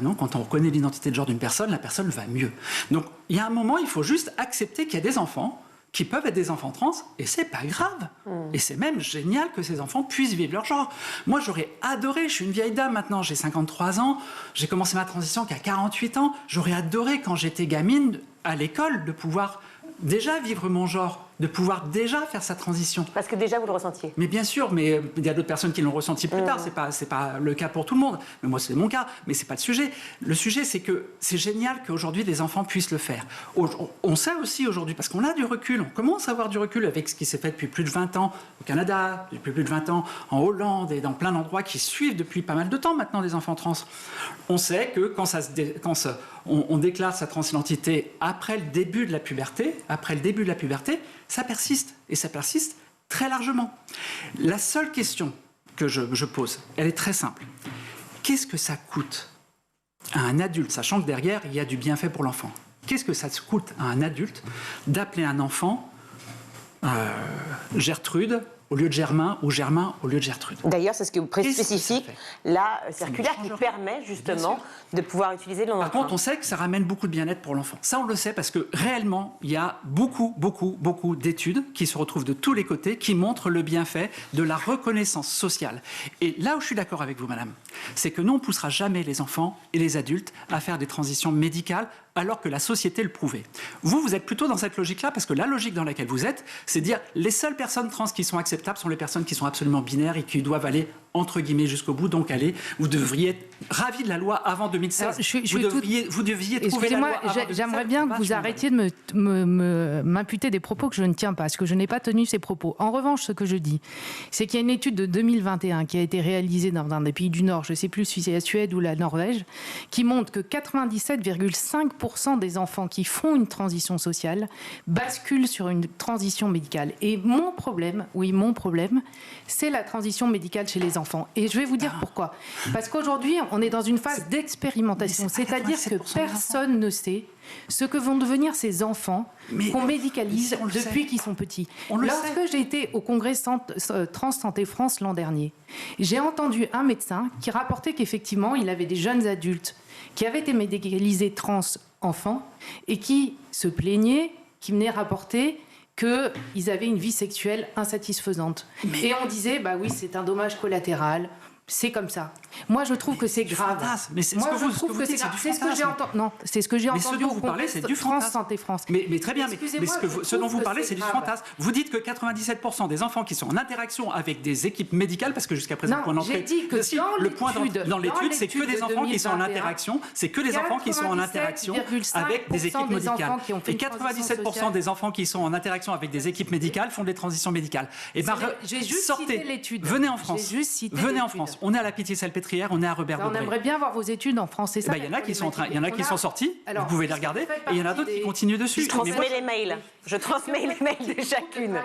[SPEAKER 6] non, quand on reconnaît l'identité de genre d'une personne, la personne va mieux. Donc, il y a un moment, il faut juste accepter qu'il y a des enfants qui peuvent être des enfants trans, et c'est pas grave. Et c'est même génial que ces enfants puissent vivre leur genre. Moi, j'aurais adoré, je suis une vieille dame maintenant, j'ai 53 ans, j'ai commencé ma transition qu'à 48 ans, j'aurais adoré, quand j'étais gamine, à l'école, de pouvoir déjà vivre mon genre, de pouvoir déjà faire sa transition.
[SPEAKER 1] Parce que déjà, vous le ressentiez.
[SPEAKER 6] Mais bien sûr, mais il y a d'autres personnes qui l'ont ressenti plus tard. C'est pas le cas pour tout le monde. Mais moi, c'est mon cas. Mais c'est pas le sujet. Le sujet, c'est que c'est génial qu'aujourd'hui, des enfants puissent le faire. On sait aussi aujourd'hui, parce qu'on a du recul, on commence à avoir du recul avec ce qui s'est fait depuis plus de 20 ans au Canada, depuis plus de 20 ans en Hollande et dans plein d'endroits qui suivent depuis pas mal de temps maintenant des enfants trans. On sait que quand on déclare sa transidentité après le début de la puberté, ça persiste, et ça persiste très largement. La seule question que je pose, elle est très simple. Qu'est-ce que ça coûte à un adulte, sachant que derrière, il y a du bienfait pour l'enfant? Qu'est-ce que ça coûte à un adulte d'appeler un enfant Gertrude au lieu de Germain, ou Germain au lieu de Gertrude?
[SPEAKER 1] D'ailleurs, c'est ce que vous spécifique la circulaire qui permet justement de pouvoir utiliser le nom d'emprunt.
[SPEAKER 6] Par contre, on sait que ça ramène beaucoup de bien-être pour l'enfant. Ça, on le sait parce que réellement, il y a beaucoup d'études qui se retrouvent de tous les côtés qui montrent le bienfait de la reconnaissance sociale. Et là où je suis d'accord avec vous, madame, c'est que nous, on ne poussera jamais les enfants et les adultes à faire des transitions médicales alors que la société le prouvait. Vous êtes plutôt dans cette logique-là, parce que la logique dans laquelle vous êtes, c'est dire les seules personnes trans qui sont acceptables sont les personnes qui sont absolument binaires et qui doivent aller entre guillemets jusqu'au bout. Donc vous devriez être ravis de la loi avant 2016. Alors, vous deviez trouver la loi avant 2016.
[SPEAKER 4] J'aimerais bien que vous arrêtiez de m'imputer des propos que je ne tiens pas, parce que je n'ai pas tenu ces propos. En revanche, ce que je dis, c'est qu'il y a une étude de 2021 qui a été réalisée dans un des pays du Nord, je ne sais plus si c'est la Suède ou la Norvège, qui montre que 97,5% des enfants qui font une transition sociale basculent sur une transition médicale. Et mon problème, c'est la transition médicale chez les enfants. Et je vais vous dire pourquoi. Parce qu'aujourd'hui, on est dans une phase d'expérimentation, c'est-à-dire que personne ne sait ce que vont devenir ces enfants qu'on médicalise depuis qu'ils sont petits. Lorsque j'ai été au congrès Trans Santé France l'an dernier, j'ai entendu un médecin qui rapportait qu'effectivement, il avait des jeunes adultes qui avaient été médicalisés trans enfants et qui se plaignaient, qui venaient rapporter qu'ils avaient une vie sexuelle insatisfaisante. Et on disait, bah oui, c'est un dommage collatéral. C'est comme ça. Moi, je trouve que c'est grave.
[SPEAKER 6] Mais c'est ce que j'ai entendu.
[SPEAKER 4] Non, c'est ce que j'ai entendu.
[SPEAKER 6] Vous parlez, c'est du fantasme.
[SPEAKER 4] Santé France.
[SPEAKER 6] Mais très bien. Mais ce dont vous parlez, c'est du fantasme. Vous dites que 97% des enfants qui sont en interaction avec des équipes médicales, parce que jusqu'à présent,
[SPEAKER 4] j'ai dit que
[SPEAKER 6] le point dans l'étude, c'est que des enfants qui sont en interaction. C'est que les enfants qui sont en interaction avec des équipes médicales. Et 97% des enfants qui sont en interaction avec des équipes médicales font des transitions médicales. Et ben, sortez. Venez en France. Venez en France. On est à la Pitié-Salpêtrière, on est à Robert-Debré.
[SPEAKER 4] On aimerait bien voir vos études en France, c'est ça.
[SPEAKER 6] Il y en a qui sont sortis, vous pouvez les regarder, et il y en a d'autres qui continuent dessus.
[SPEAKER 1] Je transmets les mails. Je transmets les mails de chacune.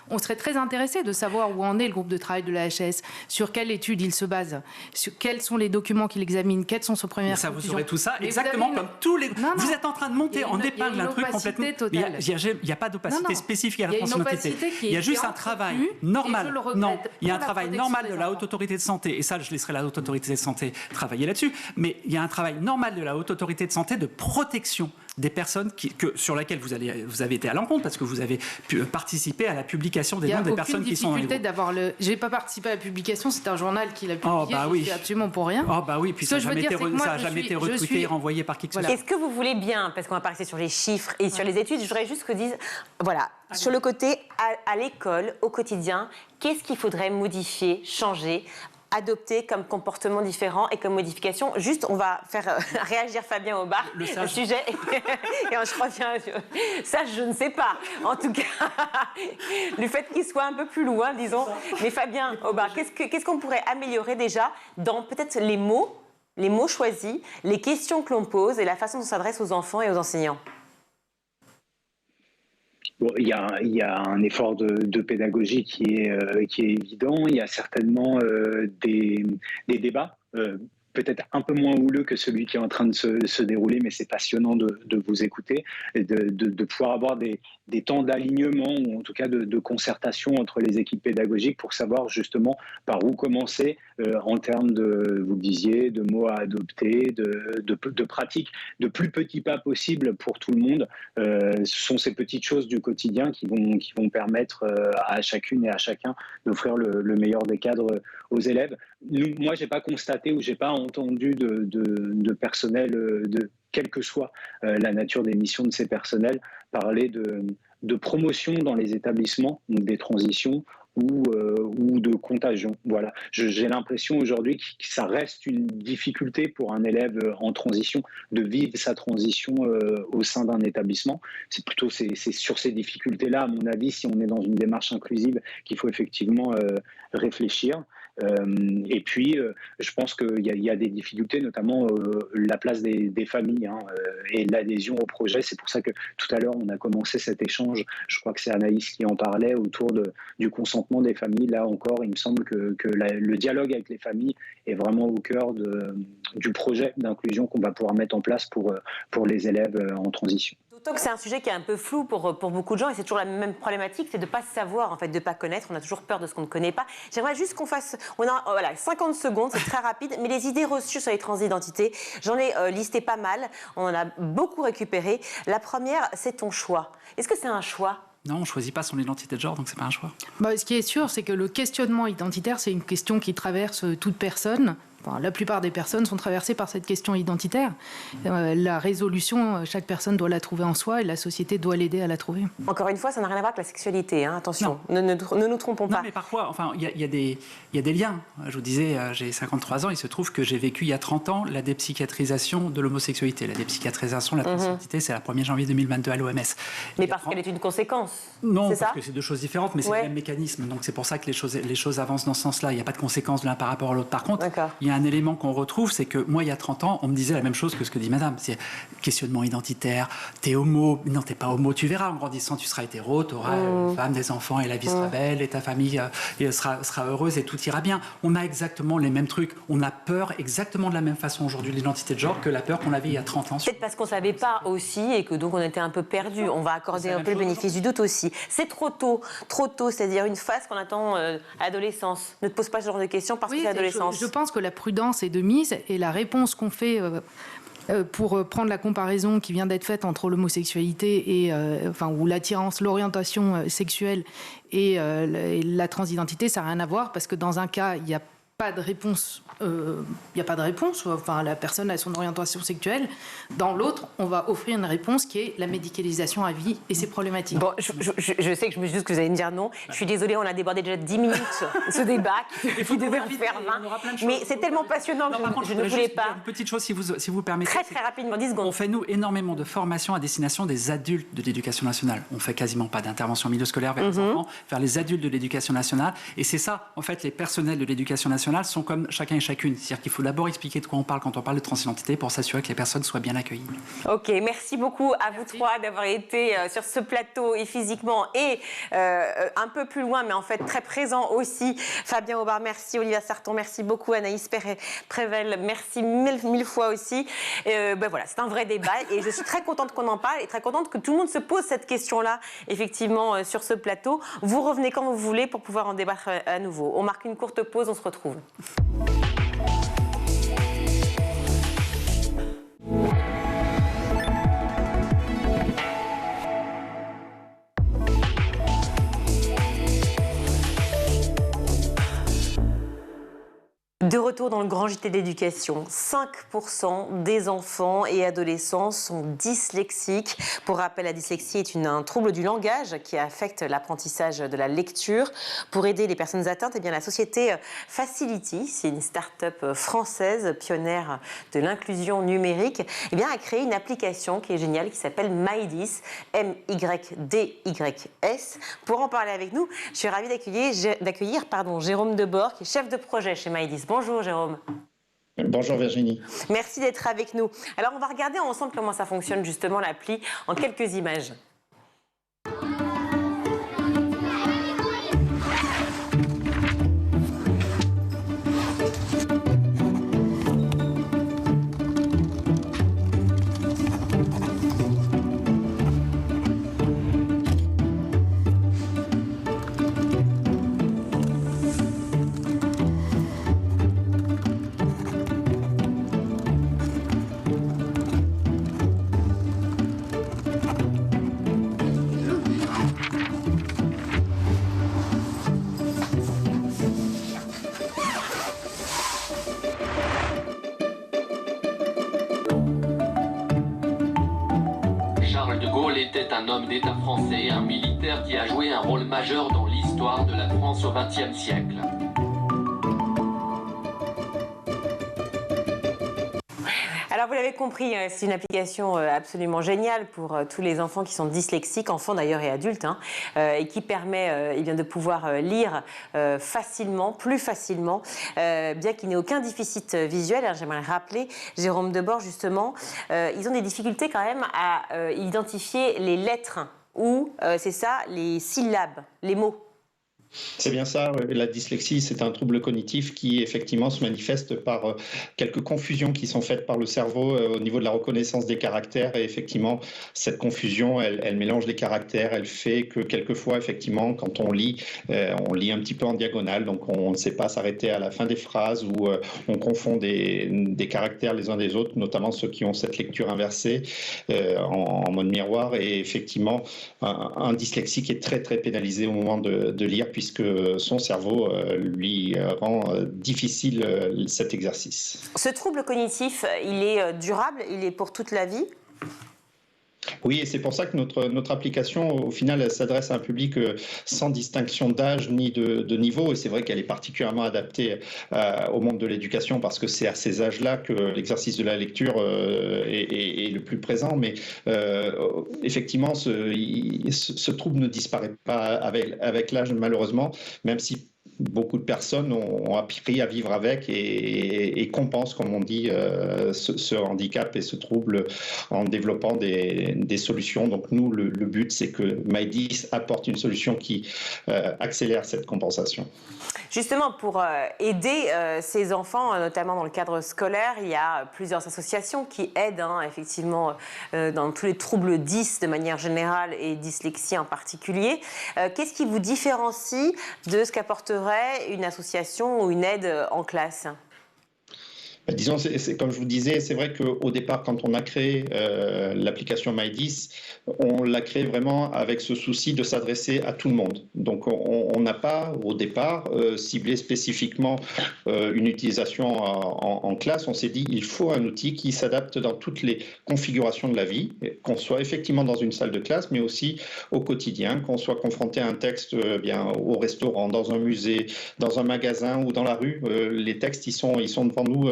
[SPEAKER 4] On serait très intéressé de savoir où en est le groupe de travail de la HS, sur quelle étude il se base, sur quels sont les documents qu'il examine, quelles sont ses premières conclusions.
[SPEAKER 6] Ça, vous aurez tout ça, exactement comme tous les... Vous êtes en train de monter en épingle un truc complètement... Il n'y a pas d'opacité spécifique à la transidentité. Il y a juste un travail normal. Non, il y a un travail normal de la Haute Autorité de Santé, et ça, je laisserai la Haute Autorité de Santé travailler là-dessus, mais il y a un travail normal de la Haute Autorité de Santé de protection des personnes sur lesquelles vous avez été à l'encontre, parce que vous avez pu participer à la publication des noms des personnes qui sont dans les groupes.
[SPEAKER 4] J'ai pas participé à la publication, c'est un journal qui l'a publié, je suis absolument pour rien.
[SPEAKER 6] Puis ça n'a jamais été retweeté et renvoyé par qui que ce soit.
[SPEAKER 1] Est-ce que vous voulez bien, parce qu'on va passer sur les chiffres et sur les études, je voudrais juste que dise, voilà, sur le côté, à l'école, au quotidien, qu'est-ce qu'il faudrait modifier, changer, adopter comme comportement différent et comme modification? Juste, on va faire réagir Fabien Aubard, le sujet, et je reviens. Ça, je ne sais pas. En tout cas, le fait qu'il soit un peu plus loin, disons. Mais Fabien Aubard, qu'est-ce qu'on pourrait améliorer déjà dans peut-être les mots choisis, les questions que l'on pose et la façon dont on s'adresse aux enfants et aux enseignants?
[SPEAKER 5] Il y a un effort de pédagogie qui est évident. Il y a certainement des débats, peut-être un peu moins houleux que celui qui est en train de se dérouler, mais c'est passionnant de vous écouter et de pouvoir avoir des temps d'alignement ou en tout cas de concertation entre les équipes pédagogiques pour savoir justement par où commencer en termes vous le disiez, de mots à adopter, de pratiques, de plus petits pas possibles pour tout le monde. Ce sont ces petites choses du quotidien qui vont permettre à chacune et à chacun d'offrir le meilleur des cadres aux élèves. Moi, j'ai pas constaté ou j'ai pas entendu de personnel quelle que soit la nature des missions de ces personnels, parler de promotion dans les établissements, donc des transitions ou de contagion. Voilà. J'ai l'impression aujourd'hui que ça reste une difficulté pour un élève en transition de vivre sa transition au sein d'un établissement. C'est sur ces difficultés-là, à mon avis, si on est dans une démarche inclusive, qu'il faut effectivement réfléchir. Et puis, je pense qu'il y a des difficultés, notamment la place des familles et l'adhésion au projet. C'est pour ça que tout à l'heure, on a commencé cet échange, je crois que c'est Anaïs qui en parlait, autour du consentement des familles. Là encore, il me semble que le dialogue avec les familles est vraiment au cœur du projet d'inclusion qu'on va pouvoir mettre en place pour les élèves en transition.
[SPEAKER 1] D'autant que c'est un sujet qui est un peu flou pour beaucoup de gens et c'est toujours la même problématique, c'est de ne pas savoir, en fait, de ne pas connaître. On a toujours peur de ce qu'on ne connaît pas. J'aimerais juste qu'on fasse... On a 50 secondes, c'est très rapide, mais les idées reçues sur les transidentités, j'en ai listé pas mal. On en a beaucoup récupéré. La première, c'est ton choix. Est-ce que c'est un choix ?
[SPEAKER 6] Non, on ne choisit pas son identité de genre, donc ce n'est pas un choix.
[SPEAKER 4] Ce qui est sûr, c'est que le questionnement identitaire, c'est une question qui traverse toute personne, la plupart des personnes sont traversées par cette question identitaire. La résolution, chaque personne doit la trouver en soi et la société doit l'aider à la trouver.
[SPEAKER 1] Encore une fois, ça n'a rien à voir avec la sexualité, hein, attention, ne nous trompons pas.
[SPEAKER 6] Non, mais parfois, il y a des liens. Je vous disais, j'ai 53 ans, il se trouve que j'ai vécu il y a 30 ans la dépsychiatrisation de l'homosexualité. La dépsychiatrisation de la transidentité, c'est la 1er janvier 2022 à l'OMS.
[SPEAKER 1] Mais parce qu'elle est une conséquence.
[SPEAKER 6] Non,
[SPEAKER 1] c'est
[SPEAKER 6] parce
[SPEAKER 1] ça
[SPEAKER 6] que c'est deux choses différentes, mais c'est le même mécanisme. Donc c'est pour ça que les choses avancent dans ce sens-là. Il n'y a pas de conséquences de l'un par rapport à l'autre. Par contre, il y a un élément qu'on retrouve, c'est que moi, il y a 30 ans, on me disait la même chose que ce que dit madame. C'est questionnement identitaire, t'es homo, non, t'es pas homo, tu verras, en grandissant, tu seras hétéro, tu auras une femme, des enfants, et la vie sera belle, et ta famille sera heureuse, et tout ira bien. On a exactement les mêmes trucs. On a peur exactement de la même façon aujourd'hui de l'identité de genre que la peur qu'on avait il y a 30 ans.
[SPEAKER 1] Peut-être parce qu'on ne savait pas aussi, et que donc on était un peu perdu. On va accorder un peu le bénéfice du doute aussi. C'est trop tôt, c'est-à-dire une phase qu'on attend à l'adolescence. Ne te pose pas ce genre de questions parce que c'est l'adolescence.
[SPEAKER 4] Je pense que la prudence est de mise et la réponse qu'on fait pour prendre la comparaison qui vient d'être faite entre l'homosexualité et ou l'attirance, l'orientation sexuelle et la transidentité, ça n'a rien à voir parce que dans un cas, il n'y a pas de réponse. La personne a son orientation sexuelle. Dans l'autre, on va offrir une réponse qui est la médicalisation à vie et c'est problématique.
[SPEAKER 1] Bon, je sais que je me dis que vous allez me dire non. Je suis désolée, on a débordé déjà 10 minutes ce débat. Il devait en faire 20. Mais c'est tellement passionnant que je ne voulais pas.
[SPEAKER 6] Une petite chose, si vous permettez.
[SPEAKER 1] Très rapidement, 10 secondes.
[SPEAKER 6] On fait, nous, énormément de formations à destination des adultes de l'éducation nationale. On fait quasiment pas d'intervention en milieu scolaire vers les enfants, vers les adultes de l'éducation nationale. Et c'est ça, en fait, les personnels de l'éducation nationale sont comme chacun et chacune. C'est-à-dire qu'il faut d'abord expliquer de quoi on parle quand on parle de transidentité pour s'assurer que les personnes soient bien accueillies.
[SPEAKER 1] Ok, merci beaucoup à vous trois d'avoir été sur ce plateau et physiquement et un peu plus loin, mais en fait très présent aussi. Fabien Aubard, merci. Olivia Sarton, merci beaucoup. Anaïs Prével, merci mille fois aussi. Voilà, c'est un vrai débat et je suis très contente qu'on en parle et très contente que tout le monde se pose cette question-là, effectivement, sur ce plateau. Vous revenez quand vous voulez pour pouvoir en débattre à nouveau. On marque une courte pause, on se retrouve. De retour dans le grand JT de l'éducation, 5% des enfants et adolescents sont dyslexiques. Pour rappel, la dyslexie est un trouble du langage qui affecte l'apprentissage de la lecture. Pour aider les personnes atteintes, la société Facility, c'est une start-up française pionnière de l'inclusion numérique, a créé une application qui est géniale, qui s'appelle MyDys, MYDYS. Pour en parler avec nous, je suis ravie d'accueillir Jérôme Debord, qui est chef de projet chez MyDys. Bonjour Jérôme.
[SPEAKER 7] Bonjour Virginie.
[SPEAKER 1] Merci d'être avec nous. Alors on va regarder ensemble comment ça fonctionne justement l'appli en quelques images.
[SPEAKER 8] Un homme d'État français, un militaire qui a joué un rôle majeur dans l'histoire de la France au XXe siècle.
[SPEAKER 1] Alors vous l'avez compris, c'est une application absolument géniale pour tous les enfants qui sont dyslexiques, enfants d'ailleurs et adultes, et qui permet de pouvoir lire facilement, plus facilement, bien qu'il n'ait aucun déficit visuel. Alors, j'aimerais rappeler, Jérôme Debord justement, ils ont des difficultés quand même à identifier les lettres ou, c'est ça, les syllabes, les mots.
[SPEAKER 7] C'est bien ça, la dyslexie, c'est un trouble cognitif qui effectivement se manifeste par quelques confusions qui sont faites par le cerveau au niveau de la reconnaissance des caractères et effectivement cette confusion, elle mélange les caractères, elle fait que quelquefois effectivement quand on lit un petit peu en diagonale, donc on ne sait pas s'arrêter à la fin des phrases ou on confond des caractères les uns des autres, notamment ceux qui ont cette lecture inversée en mode miroir et effectivement un dyslexique est très très pénalisé au moment de lire puisque que son cerveau lui rend difficile cet exercice.
[SPEAKER 1] Ce trouble cognitif, il est durable, il est pour toute la vie ?
[SPEAKER 7] Oui, et c'est pour ça que notre application, au final, elle s'adresse à un public sans distinction d'âge ni de niveau. Et c'est vrai qu'elle est particulièrement adaptée au monde de l'éducation parce que c'est à ces âges-là que l'exercice de la lecture est le plus présent. Mais effectivement, ce trouble ne disparaît pas avec l'âge, malheureusement, même si beaucoup de personnes ont appris à vivre avec et compensent, comme on dit, ce handicap et ce trouble en développant des solutions. Donc nous, le but, c'est que My10 apporte une solution qui accélère cette compensation.
[SPEAKER 1] Justement, pour aider ces enfants, notamment dans le cadre scolaire, il y a plusieurs associations qui aident effectivement dans tous les troubles 10 de manière générale et dyslexie en particulier. Qu'est-ce qui vous différencie de ce qu'apporterait une association ou une aide en classe ?
[SPEAKER 7] Disons, c'est comme je vous disais, c'est vrai qu'au départ, quand on a créé l'application My10, on l'a créé vraiment avec ce souci de s'adresser à tout le monde. Donc, on n'a pas, au départ, ciblé spécifiquement une utilisation en classe. On s'est dit, il faut un outil qui s'adapte dans toutes les configurations de la vie, qu'on soit effectivement dans une salle de classe, mais aussi au quotidien, qu'on soit confronté à un texte bien au restaurant, dans un musée, dans un magasin ou dans la rue. Les textes, ils sont devant nous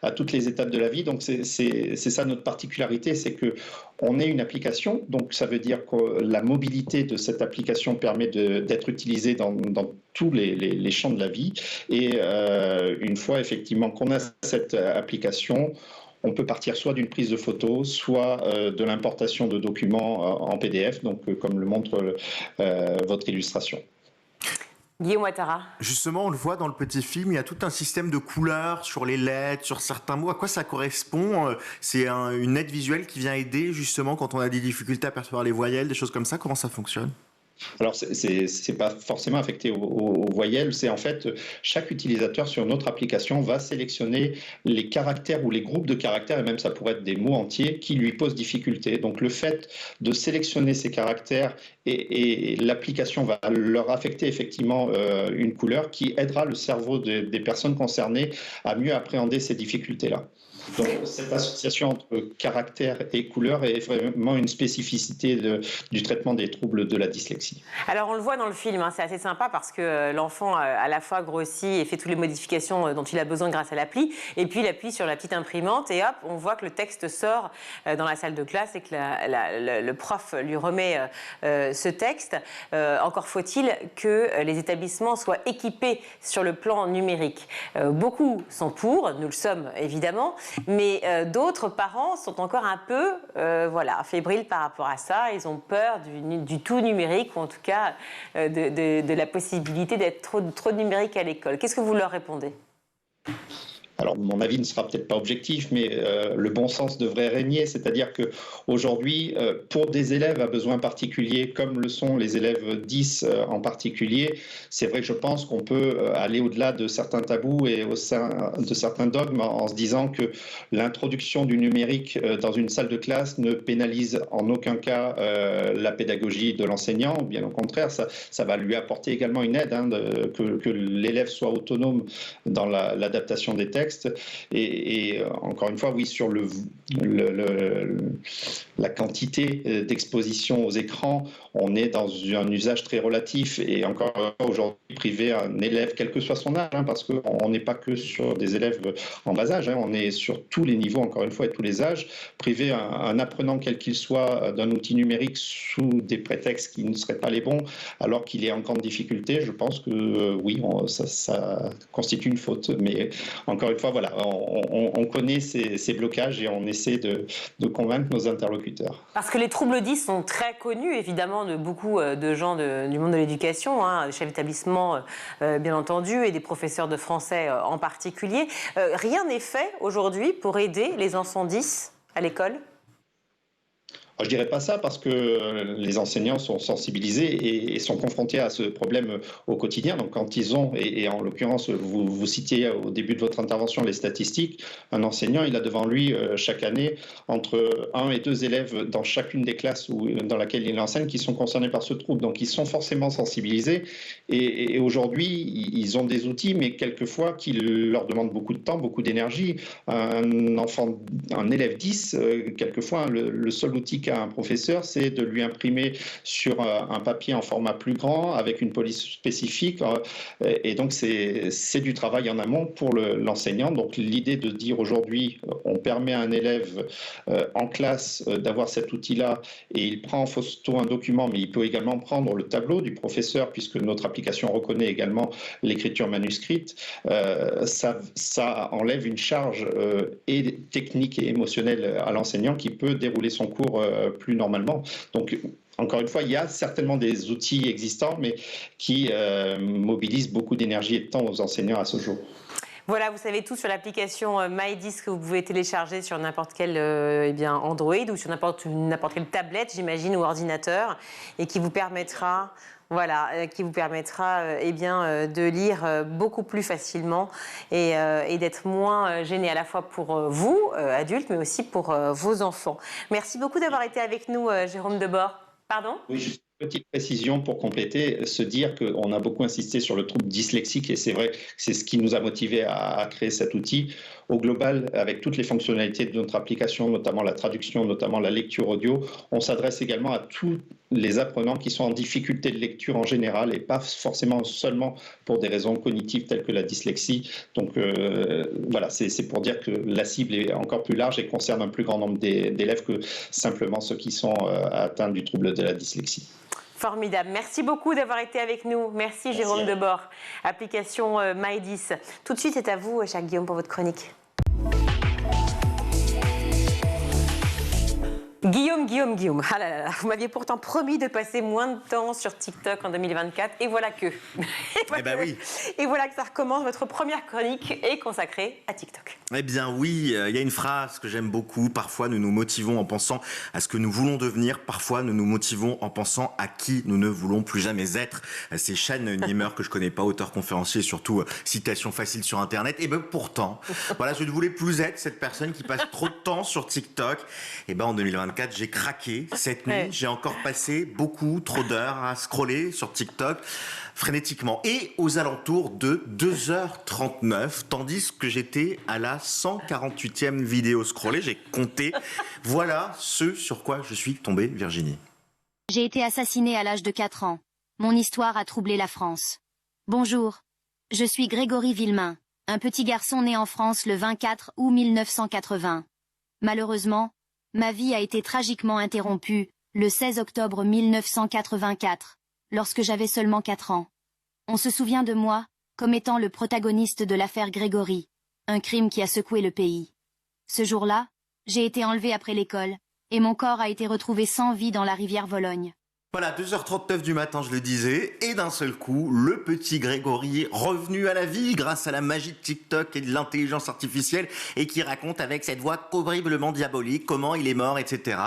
[SPEAKER 7] à toutes les étapes de la vie. Donc c'est ça notre particularité, c'est que on est une application, donc ça veut dire que la mobilité de cette application permet d'être utilisée dans tous les champs de la vie. Et une fois effectivement qu'on a cette application, on peut partir soit d'une prise de photo, soit de l'importation de documents en PDF, donc comme le montre votre illustration.
[SPEAKER 1] Guillaume Ouattara.
[SPEAKER 2] Justement, on le voit dans le petit film, il y a tout un système de couleurs sur les lettres, sur certains mots. À quoi ça correspond ? C'est une aide visuelle qui vient aider justement quand on a des difficultés à percevoir les voyelles, des choses comme ça. Comment ça fonctionne ?
[SPEAKER 7] Alors, c'est pas forcément affecté aux voyelles, c'est en fait chaque utilisateur sur notre application va sélectionner les caractères ou les groupes de caractères, et même ça pourrait être des mots entiers, qui lui posent difficulté. Donc le fait de sélectionner ces caractères et l'application va leur affecter effectivement une couleur qui aidera le cerveau des personnes concernées à mieux appréhender ces difficultés-là. Donc cette association entre caractère et couleur est vraiment une spécificité du traitement des troubles de la dyslexie.
[SPEAKER 1] Alors on le voit dans le film, c'est assez sympa parce que l'enfant à la fois grossit et fait toutes les modifications dont il a besoin grâce à l'appli, et puis il appuie sur la petite imprimante et hop, on voit que le texte sort dans la salle de classe et que le prof lui remet ce texte. Encore faut-il que les établissements soient équipés sur le plan numérique. Beaucoup sont pour, nous le sommes évidemment, mais d'autres parents sont encore un peu fébriles par rapport à ça. Ils ont peur du tout numérique, ou en tout cas de la possibilité d'être trop numérique à l'école. Qu'est-ce que vous leur répondez ?
[SPEAKER 7] Alors, mon avis ne sera peut-être pas objectif, mais le bon sens devrait régner. C'est-à-dire qu'aujourd'hui, pour des élèves à besoins particuliers, comme le sont les élèves 10 en particulier, c'est vrai que je pense qu'on peut aller au-delà de certains tabous et au sein de certains dogmes en se disant que l'introduction du numérique dans une salle de classe ne pénalise en aucun cas la pédagogie de l'enseignant. Bien au contraire, ça va lui apporter également une aide, que l'élève soit autonome dans l'adaptation des textes. Et encore une fois, oui, sur la quantité d'exposition aux écrans, on est dans un usage très relatif. Et encore aujourd'hui, priver un élève, quel que soit son âge, parce qu'on n'est pas que sur des élèves en bas âge, on est sur tous les niveaux, encore une fois, et tous les âges. Priver un apprenant, quel qu'il soit, d'un outil numérique sous des prétextes qui ne seraient pas les bons, alors qu'il est en grande difficulté, je pense que oui, ça constitue une faute. Mais encore une fois, voilà, on connaît ces blocages et on essaie de convaincre nos interlocuteurs.
[SPEAKER 1] Parce que les troubles 10 sont très connus, évidemment, de beaucoup de gens du monde de l'éducation, des chefs d'établissement, bien entendu, et des professeurs de français en particulier. Rien n'est fait aujourd'hui pour aider les enfants 10 à l'école ?
[SPEAKER 7] Je dirais pas ça parce que les enseignants sont sensibilisés et sont confrontés à ce problème au quotidien. Donc quand ils ont, et en l'occurrence vous citiez au début de votre intervention les statistiques, un enseignant il a devant lui chaque année entre 1 et 2 élèves dans chacune des classes dans laquelle il enseigne qui sont concernés par ce trouble. Donc ils sont forcément sensibilisés et aujourd'hui ils ont des outils mais quelquefois qui leur demandent beaucoup de temps, beaucoup d'énergie. Un élève 10, quelquefois le seul outil qu'a un professeur, c'est de lui imprimer sur un papier en format plus grand avec une police spécifique. Et donc, c'est du travail en amont pour l'enseignant. Donc, l'idée de dire aujourd'hui, on permet à un élève en classe d'avoir cet outil-là et il prend en photo un document, mais il peut également prendre le tableau du professeur puisque notre application reconnaît également l'écriture manuscrite. Ça enlève une charge et technique et émotionnelle à l'enseignant qui peut dérouler son cours plus normalement. Donc, encore une fois, il y a certainement des outils existants, mais qui mobilisent beaucoup d'énergie et de temps aux enseignants à ce jour.
[SPEAKER 1] Voilà, vous savez tout sur l'application MyDis que vous pouvez télécharger sur n'importe quel Android ou sur n'importe quelle tablette, j'imagine, ou ordinateur, et qui vous permettra... Voilà, qui vous permettra de lire beaucoup plus facilement et d'être moins gêné à la fois pour vous, adultes, mais aussi pour vos enfants. Merci beaucoup d'avoir été avec nous, Jérôme Debord. Pardon ?
[SPEAKER 7] Oui, juste une petite précision pour compléter, se dire qu'on a beaucoup insisté sur le trouble dyslexique et c'est vrai que c'est ce qui nous a motivés à créer cet outil. Au global, avec toutes les fonctionnalités de notre application, notamment la traduction, notamment la lecture audio, on s'adresse également à tous les apprenants qui sont en difficulté de lecture en général et pas forcément seulement pour des raisons cognitives telles que la dyslexie. Donc voilà, c'est pour dire que la cible est encore plus large et concerne un plus grand nombre d'élèves que simplement ceux qui sont atteints du trouble de la dyslexie.
[SPEAKER 1] Formidable. Merci beaucoup d'avoir été avec nous. Merci Jérôme Debord. Application MyDis. Tout de suite, c'est à vous, cher Guillaume, pour votre chronique. Guillaume. Ah là là, vous m'aviez pourtant promis de passer moins de temps sur TikTok en 2024 et voilà que.
[SPEAKER 2] Oui.
[SPEAKER 1] Et voilà que ça recommence. Votre première chronique est consacrée à TikTok.
[SPEAKER 2] Eh bien oui, il y a une phrase que j'aime beaucoup. Parfois, nous nous motivons en pensant à ce que nous voulons devenir. Parfois, nous nous motivons en pensant à qui nous ne voulons plus jamais être. C'est Sean Niemer, que je connais pas, auteur conférencier, surtout citation facile sur Internet. Et bien pourtant, voilà, je ne voulais plus être cette personne qui passe trop de temps sur TikTok. Et ben en 2024, j'ai craqué cette nuit. J'ai encore passé beaucoup trop d'heures à scroller sur TikTok frénétiquement et aux alentours de 2h39, tandis que j'étais à la 148e vidéo scrollée. J'ai compté. Voilà ce sur quoi je suis tombé, Virginie.
[SPEAKER 9] J'ai été assassinée à l'âge de 4 ans. Mon histoire a troublé la France. Bonjour. Je suis Grégory Villemain, un petit garçon né en France le 24 août 1980. Malheureusement, ma vie a été tragiquement interrompue le 16 octobre 1984, lorsque j'avais seulement 4 ans. On se souvient de moi comme étant le protagoniste de l'affaire Grégory, un crime qui a secoué le pays. Ce jour-là, j'ai été enlevée après l'école, et mon corps a été retrouvé sans vie dans la rivière Vologne.
[SPEAKER 2] Voilà, 2h39 du matin, je le disais, et d'un seul coup, le petit Grégory revenu à la vie grâce à la magie de TikTok et de l'intelligence artificielle et qui raconte avec cette voix horriblement diabolique comment il est mort, etc.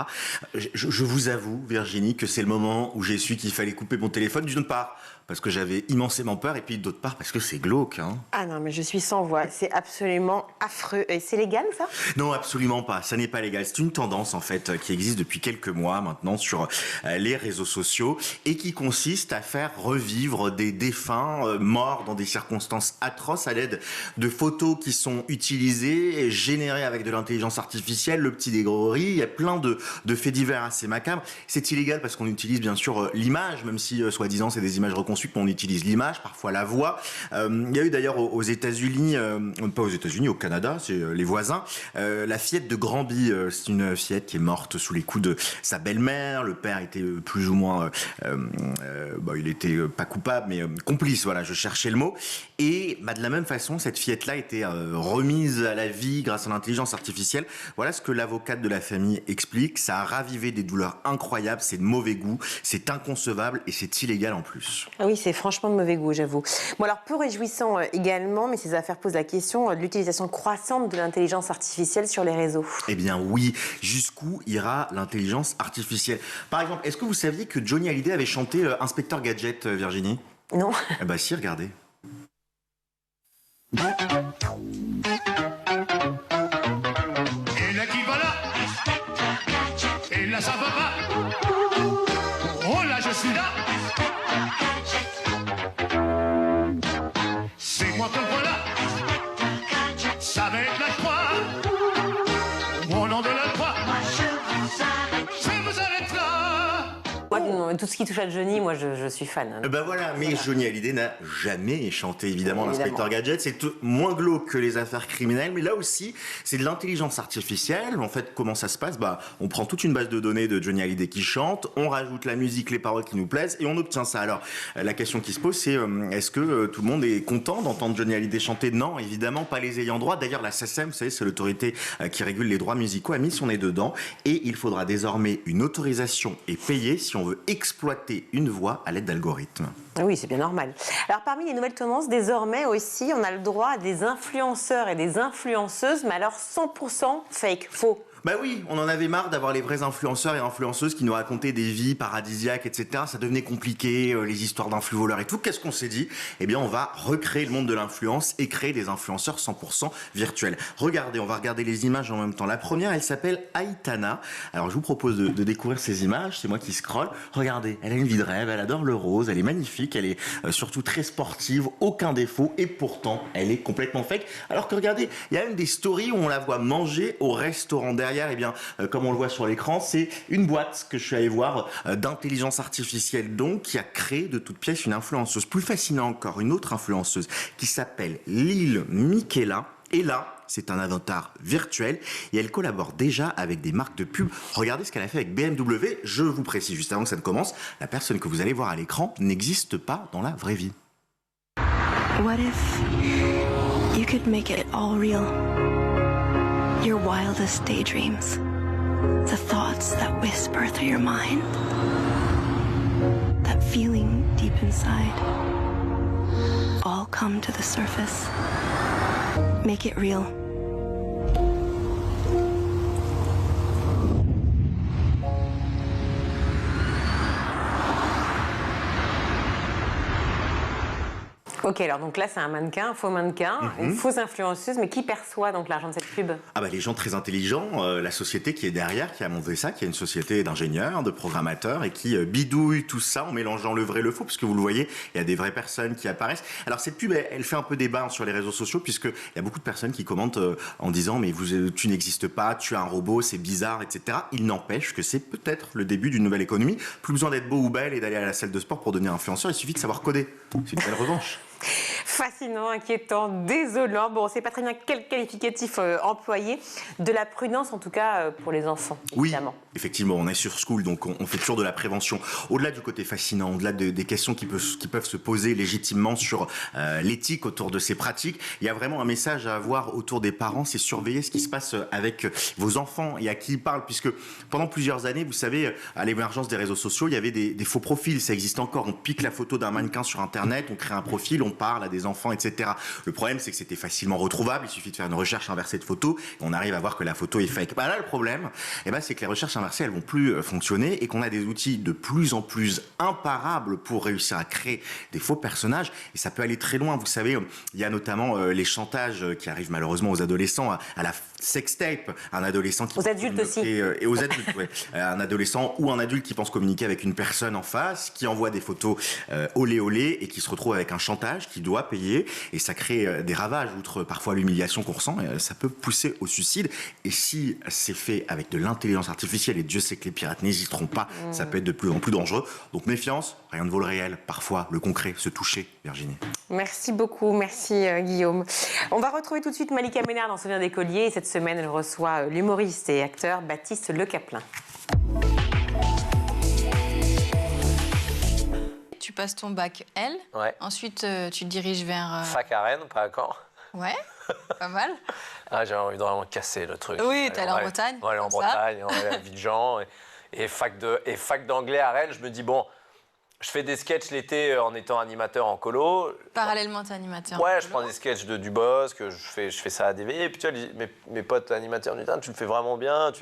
[SPEAKER 2] Je vous avoue, Virginie, que c'est le moment où j'ai su qu'il fallait couper mon téléphone, d'une part parce que j'avais immensément peur et puis d'autre part parce que c'est glauque. Hein.
[SPEAKER 1] Ah non, mais je suis sans voix, c'est absolument affreux. Et c'est légal ça ?
[SPEAKER 2] Non, absolument pas, ça n'est pas légal. C'est une tendance en fait qui existe depuis quelques mois maintenant sur les réseaux sociaux et qui consiste à faire revivre des défunts morts dans des circonstances atroces à l'aide de photos qui sont utilisées et générées avec de l'intelligence artificielle. Le petit Grégory, il y a plein de faits divers assez macabres. C'est illégal parce qu'on utilise bien sûr l'image, même si soi-disant c'est des images reconstruites. On utilise l'image, parfois la voix. Il y a eu d'ailleurs aux États-Unis, pas aux États-Unis, au Canada, c'est les voisins, la fillette de Granby. C'est une fillette qui est morte sous les coups de sa belle-mère. Le père était plus ou moins, il était pas coupable, mais complice. Voilà, je cherchais le mot. Et de la même façon, cette fillette-là a été remise à la vie grâce à l'intelligence artificielle. Voilà ce que l'avocate de la famille explique. Ça a ravivé des douleurs incroyables. C'est de mauvais goût, c'est inconcevable et c'est illégal en plus.
[SPEAKER 1] Ah oui, c'est franchement de mauvais goût, j'avoue. Bon, alors, peu réjouissant également, mais ces affaires posent la question de l'utilisation croissante de l'intelligence artificielle sur les réseaux.
[SPEAKER 2] Eh bien oui, jusqu'où ira l'intelligence artificielle? Par exemple, est-ce que vous saviez que Johnny Hallyday avait chanté Inspecteur Gadget, Virginie?
[SPEAKER 1] Non.
[SPEAKER 2] Eh ben si, regardez.
[SPEAKER 10] Et là qui va là? Et là ça va pas? Oh là je suis là! C'est moi que voilà! Ça va être la croix! Au nom de la croix! Je vous arrête là!
[SPEAKER 1] Moi, tout ce qui touche à Johnny, moi, je suis fan. Hein.
[SPEAKER 2] Ben voilà, mais Johnny Hallyday n'a jamais chanté évidemment l'Inspecteur Gadget. C'est moins glauque que les affaires criminelles, mais là aussi, c'est de l'intelligence artificielle. En fait, comment ça se passe? On prend toute une base de données de Johnny Hallyday qui chante, on rajoute la musique, les paroles qui nous plaisent, et on obtient ça. Alors, la question qui se pose, c'est est-ce que tout le monde est content d'entendre Johnny Hallyday chanter? Non, évidemment, pas les ayants droit. D'ailleurs, la SACEM, vous savez, c'est l'autorité qui régule les droits musicaux, a mis son nez dedans, et il faudra désormais une autorisation et payer si on veut exploiter une voix à l'aide d'algorithmes.
[SPEAKER 1] Oui, c'est bien normal. Alors, parmi les nouvelles tendances, désormais aussi, on a le droit à des influenceurs et des influenceuses, mais alors 100% fake, faux.
[SPEAKER 2] Bah oui, on en avait marre d'avoir les vrais influenceurs et influenceuses qui nous racontaient des vies paradisiaques, etc. Ça devenait compliqué, les histoires d'influx voleurs et tout. Qu'est-ce qu'on s'est dit? Eh bien, on va recréer le monde de l'influence et créer des influenceurs 100% virtuels. Regardez, on va regarder les images en même temps. La première, elle s'appelle Aitana. Alors, je vous propose de découvrir ces images. C'est moi qui scrolle. Regardez, elle a une vie de rêve, elle adore le rose, elle est magnifique, elle est surtout très sportive, aucun défaut, et pourtant, elle est complètement fake. Alors que regardez, il y a même des stories où on la voit manger au restaurant derrière. Eh bien, comme on le voit sur l'écran, c'est une boîte que je suis allé voir d'intelligence artificielle, donc, qui a créé de toutes pièces une influenceuse. Plus fascinant encore, une autre influenceuse qui s'appelle Lil Miquela. Et là, c'est un avatar virtuel et elle collabore déjà avec des marques de pub. Regardez ce qu'elle a fait avec BMW. Je vous précise juste avant que ça ne commence, la personne que vous allez voir à l'écran n'existe pas dans la vraie vie.
[SPEAKER 11] What if you could make it all real? Your wildest daydreams, the thoughts that whisper through your mind, that feeling deep inside, all come to the surface. Make it real.
[SPEAKER 1] Ok, alors donc là c'est un mannequin, un faux mannequin, une fausse influenceuse, mais qui perçoit donc l'argent de cette pub?
[SPEAKER 2] Ah bah les gens très intelligents, la société qui est derrière, qui a monté ça, qui est une société d'ingénieurs, de programmateurs et qui bidouille tout ça en mélangeant le vrai et le faux, puisque vous le voyez, il y a des vraies personnes qui apparaissent. Alors cette pub, elle fait un peu débat sur les réseaux sociaux, puisque il y a beaucoup de personnes qui commentent en disant mais tu n'existes pas, tu es un robot, c'est bizarre, etc. Il n'empêche que c'est peut-être le début d'une nouvelle économie. Plus besoin d'être beau ou belle et d'aller à la salle de sport pour devenir influenceur, il suffit de savoir coder. C'est une belle revanche.
[SPEAKER 1] Fascinant, inquiétant, désolant. Bon, on ne sait pas très bien quel qualificatif employer. De la prudence, en tout cas, pour les enfants, évidemment.
[SPEAKER 2] Oui, effectivement, on est sur School, donc on fait toujours de la prévention. Au-delà du côté fascinant, au-delà des questions qui peuvent se poser légitimement sur l'éthique autour de ces pratiques, il y a vraiment un message à avoir autour des parents, c'est surveiller ce qui se passe avec vos enfants et à qui ils parlent, puisque pendant plusieurs années, vous savez, à l'émergence des réseaux sociaux, il y avait des faux profils, ça existe encore. On pique la photo d'un mannequin sur Internet, on crée un profil, on parle à des enfants, etc. Le problème, c'est que c'était facilement retrouvable. Il suffit de faire une recherche inversée de photos et on arrive à voir que la photo est fake. Bah là, le problème, c'est que les recherches inversées, elles vont plus fonctionner et qu'on a des outils de plus en plus imparables pour réussir à créer des faux personnages. Et ça peut aller très loin. Vous savez, il y a notamment les chantages qui arrivent malheureusement aux adolescents à la sextape. Un adolescent qui...
[SPEAKER 1] Aux adultes aussi.
[SPEAKER 2] Et aux adultes, ouais. Un adolescent ou un adulte qui pense communiquer avec une personne en face, qui envoie des photos olé olé et qui se retrouve avec un chantage qui doit payer et ça crée des ravages, outre parfois l'humiliation qu'on ressent, ça peut pousser au suicide. Et si c'est fait avec de l'intelligence artificielle, et Dieu sait que les pirates n'hésiteront pas, ça peut être de plus en plus dangereux. Donc méfiance, rien ne vaut le réel, parfois le concret, se toucher, Virginie.
[SPEAKER 1] Merci beaucoup, merci Guillaume. On va retrouver tout de suite Malika Ménard dans Souvenirs d'écolier et cette semaine elle reçoit l'humoriste et acteur Baptiste Le Caplin.
[SPEAKER 12] Tu passes ton bac L, ensuite tu te diriges vers...
[SPEAKER 13] Fac à Rennes, pas à Caen.
[SPEAKER 12] Ouais, pas mal.
[SPEAKER 13] J'ai envie de vraiment casser le truc.
[SPEAKER 12] Oui, t'es allé en Bretagne.
[SPEAKER 13] On va aller en Bretagne, on va aller à Abidjan. Et fac d'anglais à Rennes, je me dis, bon, Je fais des sketchs l'été en étant animateur en colo.
[SPEAKER 12] Parallèlement, t'es animateur.
[SPEAKER 13] Ouais, je prends des sketchs du boss, que je fais ça à DV. Et puis tu vois, mes potes animateurs du temps, tu le fais vraiment bien.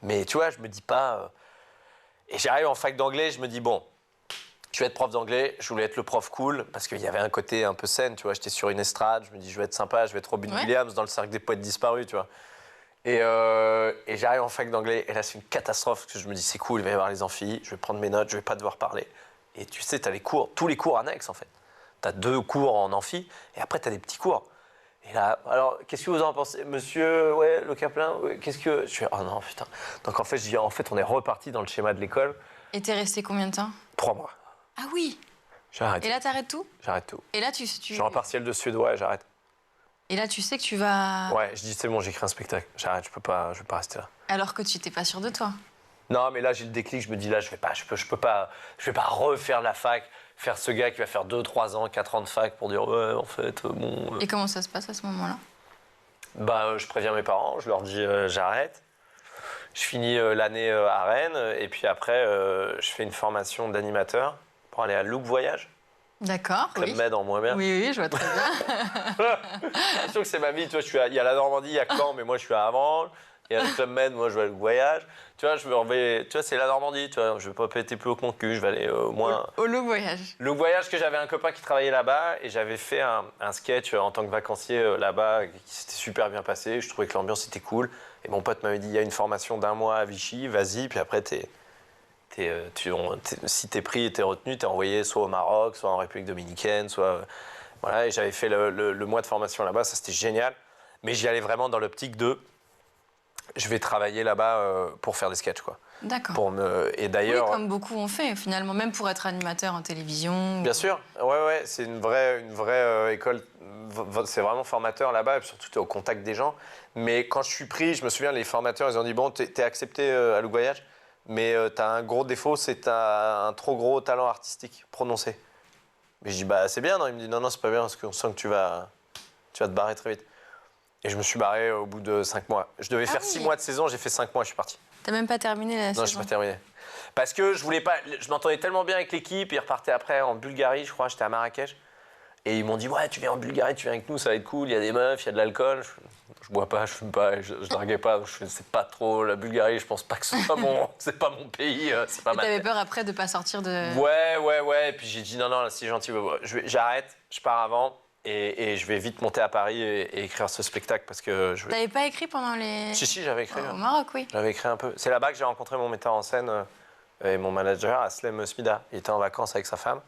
[SPEAKER 13] Mais tu vois, je me dis pas... Et j'arrive en fac d'anglais, je me dis, bon, je vais être prof d'anglais, je voulais être le prof cool, parce qu'il y avait un côté un peu scène, tu vois. J'étais sur une estrade, je me dis, je vais être sympa, je vais être Robin Williams dans le cercle des poètes disparus, tu vois. Et j'arrive en fac d'anglais, et là, c'est une catastrophe, parce que je me dis, c'est cool, il va y avoir les amphis, je vais prendre mes notes, je vais pas devoir parler. Et tu sais, tu as tous les cours annexes, en fait. Tu as 2 cours en amphi, et après, tu as des petits cours. Et là, alors, qu'est-ce que vous en pensez, monsieur, ouais, le Caplin, ouais, qu'est-ce que... Je fais, oh non, putain. Donc, en fait, je dis, en fait, on est reparti dans le schéma de l'école.
[SPEAKER 12] Et t'es resté combien de temps?
[SPEAKER 13] 3 mois.
[SPEAKER 12] Ah oui.
[SPEAKER 13] J'arrête.
[SPEAKER 12] Et là, t'arrêtes tout?
[SPEAKER 13] J'arrête tout.
[SPEAKER 12] Et là, tu...
[SPEAKER 13] Je suis en partiel de suédois et j'arrête.
[SPEAKER 12] Et là, tu sais que tu vas...
[SPEAKER 13] Ouais, je dis, c'est bon, j'écris un spectacle. J'arrête, je vais pas rester là.
[SPEAKER 12] Alors que tu n'étais pas sûr de toi.
[SPEAKER 13] Non, mais là, j'ai le déclic, je me dis, là, je vais pas refaire la fac, faire ce gars qui va faire 2, 3 ans, 4 ans de fac pour dire, ouais, en fait, bon...
[SPEAKER 12] Et comment ça se passe à ce moment-là?
[SPEAKER 13] Bah, je préviens mes parents, je leur dis, j'arrête. Je finis l'année à Rennes, et puis après, je fais une formation d'animateur pour aller à Look Voyage.
[SPEAKER 12] D'accord,
[SPEAKER 13] Club Med en moins bien.
[SPEAKER 12] Oui, je vois très bien.
[SPEAKER 13] C'est sûr que c'est ma vie, tu vois, il y a la Normandie, il y a Caen, mais moi, je suis à Avranches. Il y a le Club Med, moi, je vais à Look Voyage. Tu vois, tu vois, c'est la Normandie, tu vois, je vais pas péter plus haut que mon cul, je vais aller au moins...
[SPEAKER 12] Au Look Voyage.
[SPEAKER 13] Look Voyage, que j'avais un copain qui travaillait là-bas, et j'avais fait un sketch en tant que vacancier là-bas, qui s'était super bien passé, je trouvais que l'ambiance était cool. Et mon pote m'avait dit, il y a une formation d'1 mois à Vichy, vas-y, puis après, si t'es pris et t'es retenu, t'es envoyé soit au Maroc, soit en République dominicaine, soit... voilà, et j'avais fait le mois de formation là-bas, ça c'était génial. Mais j'y allais vraiment dans l'optique de... Je vais travailler là-bas pour faire des sketchs, quoi.
[SPEAKER 12] D'accord.
[SPEAKER 13] Et d'ailleurs...
[SPEAKER 12] Oui, comme beaucoup ont fait, finalement, même pour être animateur en télévision.
[SPEAKER 13] Bien sûr, ouais, c'est une vraie école. C'est vraiment formateur là-bas, et surtout tu es au contact des gens. Mais quand je suis pris, je me souviens, les formateurs, ils ont dit, bon, t'es accepté à Look Voyage, mais t'as un gros défaut, c'est que t'as un trop gros talent artistique prononcé. Mais je dis, bah c'est bien, non? Il me dit, non, c'est pas bien, parce qu'on sent que tu vas te barrer très vite. Et je me suis barré au bout de 5 mois. Je devais faire 6 mois de saison, j'ai fait 5 mois, je suis parti.
[SPEAKER 12] T'as même pas terminé la saison?
[SPEAKER 13] Non, je n'ai pas terminé. Parce que je voulais pas. Je m'entendais tellement bien avec l'équipe, ils repartaient après en Bulgarie, je crois, j'étais à Marrakech. Et ils m'ont dit, ouais, tu viens en Bulgarie, tu viens avec nous, ça va être cool, il y a des meufs, il y a de l'alcool. Je bois pas, je fume pas, je draguais pas, donc c'est pas trop la Bulgarie, je pense pas que c'est pas mon pays, c'est pas ma
[SPEAKER 12] T'avais
[SPEAKER 13] tête.
[SPEAKER 12] peur après de pas sortir de...
[SPEAKER 13] Ouais, et puis j'ai dit, non, là, c'est gentil, j'arrête, je pars avant. Et je vais vite monter à Paris et écrire ce spectacle parce que je...
[SPEAKER 12] T'avais pas écrit pendant les...
[SPEAKER 13] Si, j'avais écrit.
[SPEAKER 12] Au Maroc, oui.
[SPEAKER 13] J'avais écrit un peu. C'est là-bas que j'ai rencontré mon metteur en scène et mon manager, Aslem Smida. Il était en vacances avec sa femme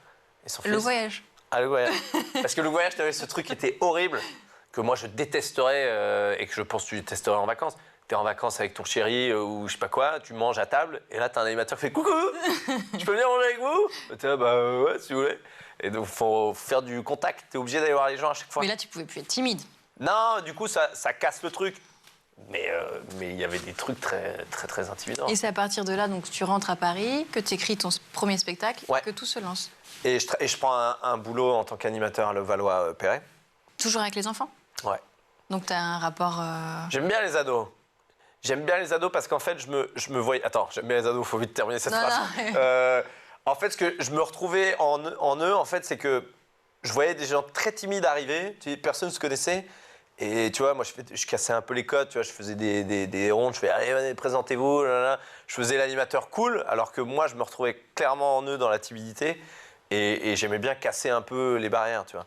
[SPEAKER 13] et son fils.
[SPEAKER 12] Le voyage.
[SPEAKER 13] Ah, le voyage. Parce que le voyage, t'avais ce truc qui était horrible, que moi je détesterais et que je pense que tu détesterais en vacances. T'es en vacances avec ton chéri ou je sais pas quoi, tu manges à table et là t'as un animateur qui fait « Coucou, je peux venir manger avec vous ?» T'es là, bah ouais, si vous voulez. Et donc, il faut faire du contact. Tu es obligé d'aller voir les gens à chaque fois.
[SPEAKER 12] Mais là, tu pouvais plus être timide.
[SPEAKER 13] Non, du coup, ça casse le truc. Mais il y avait des trucs très, très, très intimidants.
[SPEAKER 12] Et c'est à partir de là, donc tu rentres à Paris, que tu écris ton premier spectacle,
[SPEAKER 13] ouais.
[SPEAKER 12] que tout se lance.
[SPEAKER 13] Et je prends un boulot en tant qu'animateur à Levallois-Perret.
[SPEAKER 12] Toujours avec les enfants?
[SPEAKER 13] Ouais.
[SPEAKER 12] Donc, tu as un rapport...
[SPEAKER 13] J'aime bien les ados. J'aime bien les ados parce qu'en fait, je me voyais... Attends, j'aime bien les ados, il faut vite terminer cette phrase. En fait, ce que je me retrouvais en eux, en fait, c'est que je voyais des gens très timides arriver, personne ne se connaissait. Et tu vois, moi, je cassais un peu les codes, tu vois, je faisais des rondes, je fais « Allez, venez, présentez-vous ». Je faisais l'animateur cool, alors que moi, je me retrouvais clairement en eux dans la timidité. Et j'aimais bien casser un peu les barrières, tu vois.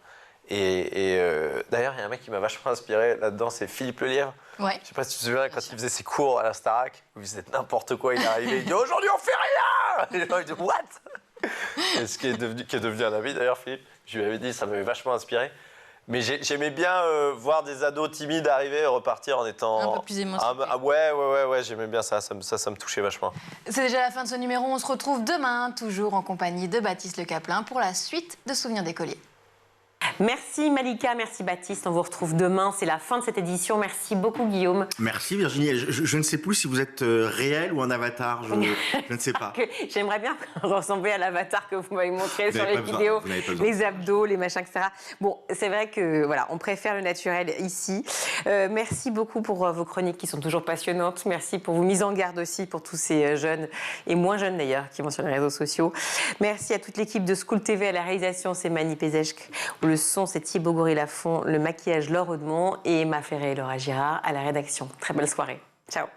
[SPEAKER 13] D'ailleurs, il y a un mec qui m'a vachement inspiré là-dedans, c'est Philippe Lelièvre.
[SPEAKER 12] Ouais.
[SPEAKER 13] Je sais pas si tu te souviens, quand il faisait ses cours à la Starac, où il faisait n'importe quoi, il est arrivé, il dit « Aujourd'hui, on fait rien !» Et les gens, ils disent « What ?» Et ce qui est devenu un ami, d'ailleurs, Philippe. Je lui avais dit, ça m'avait vachement inspiré. Mais j'aimais bien voir des ados timides arriver et repartir en étant...
[SPEAKER 12] Un peu plus émotionnel.
[SPEAKER 13] Ouais, j'aimais bien ça. Ça me touchait vachement.
[SPEAKER 12] C'est déjà la fin de ce numéro. On se retrouve demain, toujours en compagnie de Baptiste Le Caplin, pour la suite de Souvenirs d'écolier.
[SPEAKER 1] Merci Malika, merci Baptiste. On vous retrouve demain. C'est la fin de cette édition. Merci beaucoup Guillaume.
[SPEAKER 2] Merci Virginie. Je ne sais plus si vous êtes réel ou un avatar. Je ne sais pas.
[SPEAKER 1] J'aimerais bien ressembler à l'avatar que vous m'avez montré sur les vidéos, les abdos, les machins, etc. Bon, c'est vrai que voilà, on préfère le naturel ici. Merci beaucoup pour vos chroniques qui sont toujours passionnantes. Merci pour vos mises en garde aussi pour tous ces jeunes et moins jeunes d'ailleurs qui vont sur les réseaux sociaux. Merci à toute l'équipe de School TV, à la réalisation c'est Mani Pézeshk, où le son c'est Thibaut Gorille-Lafont, le maquillage Laure Audemont et Emma Ferré et Laura Girard à la rédaction. Très belle soirée. Ciao.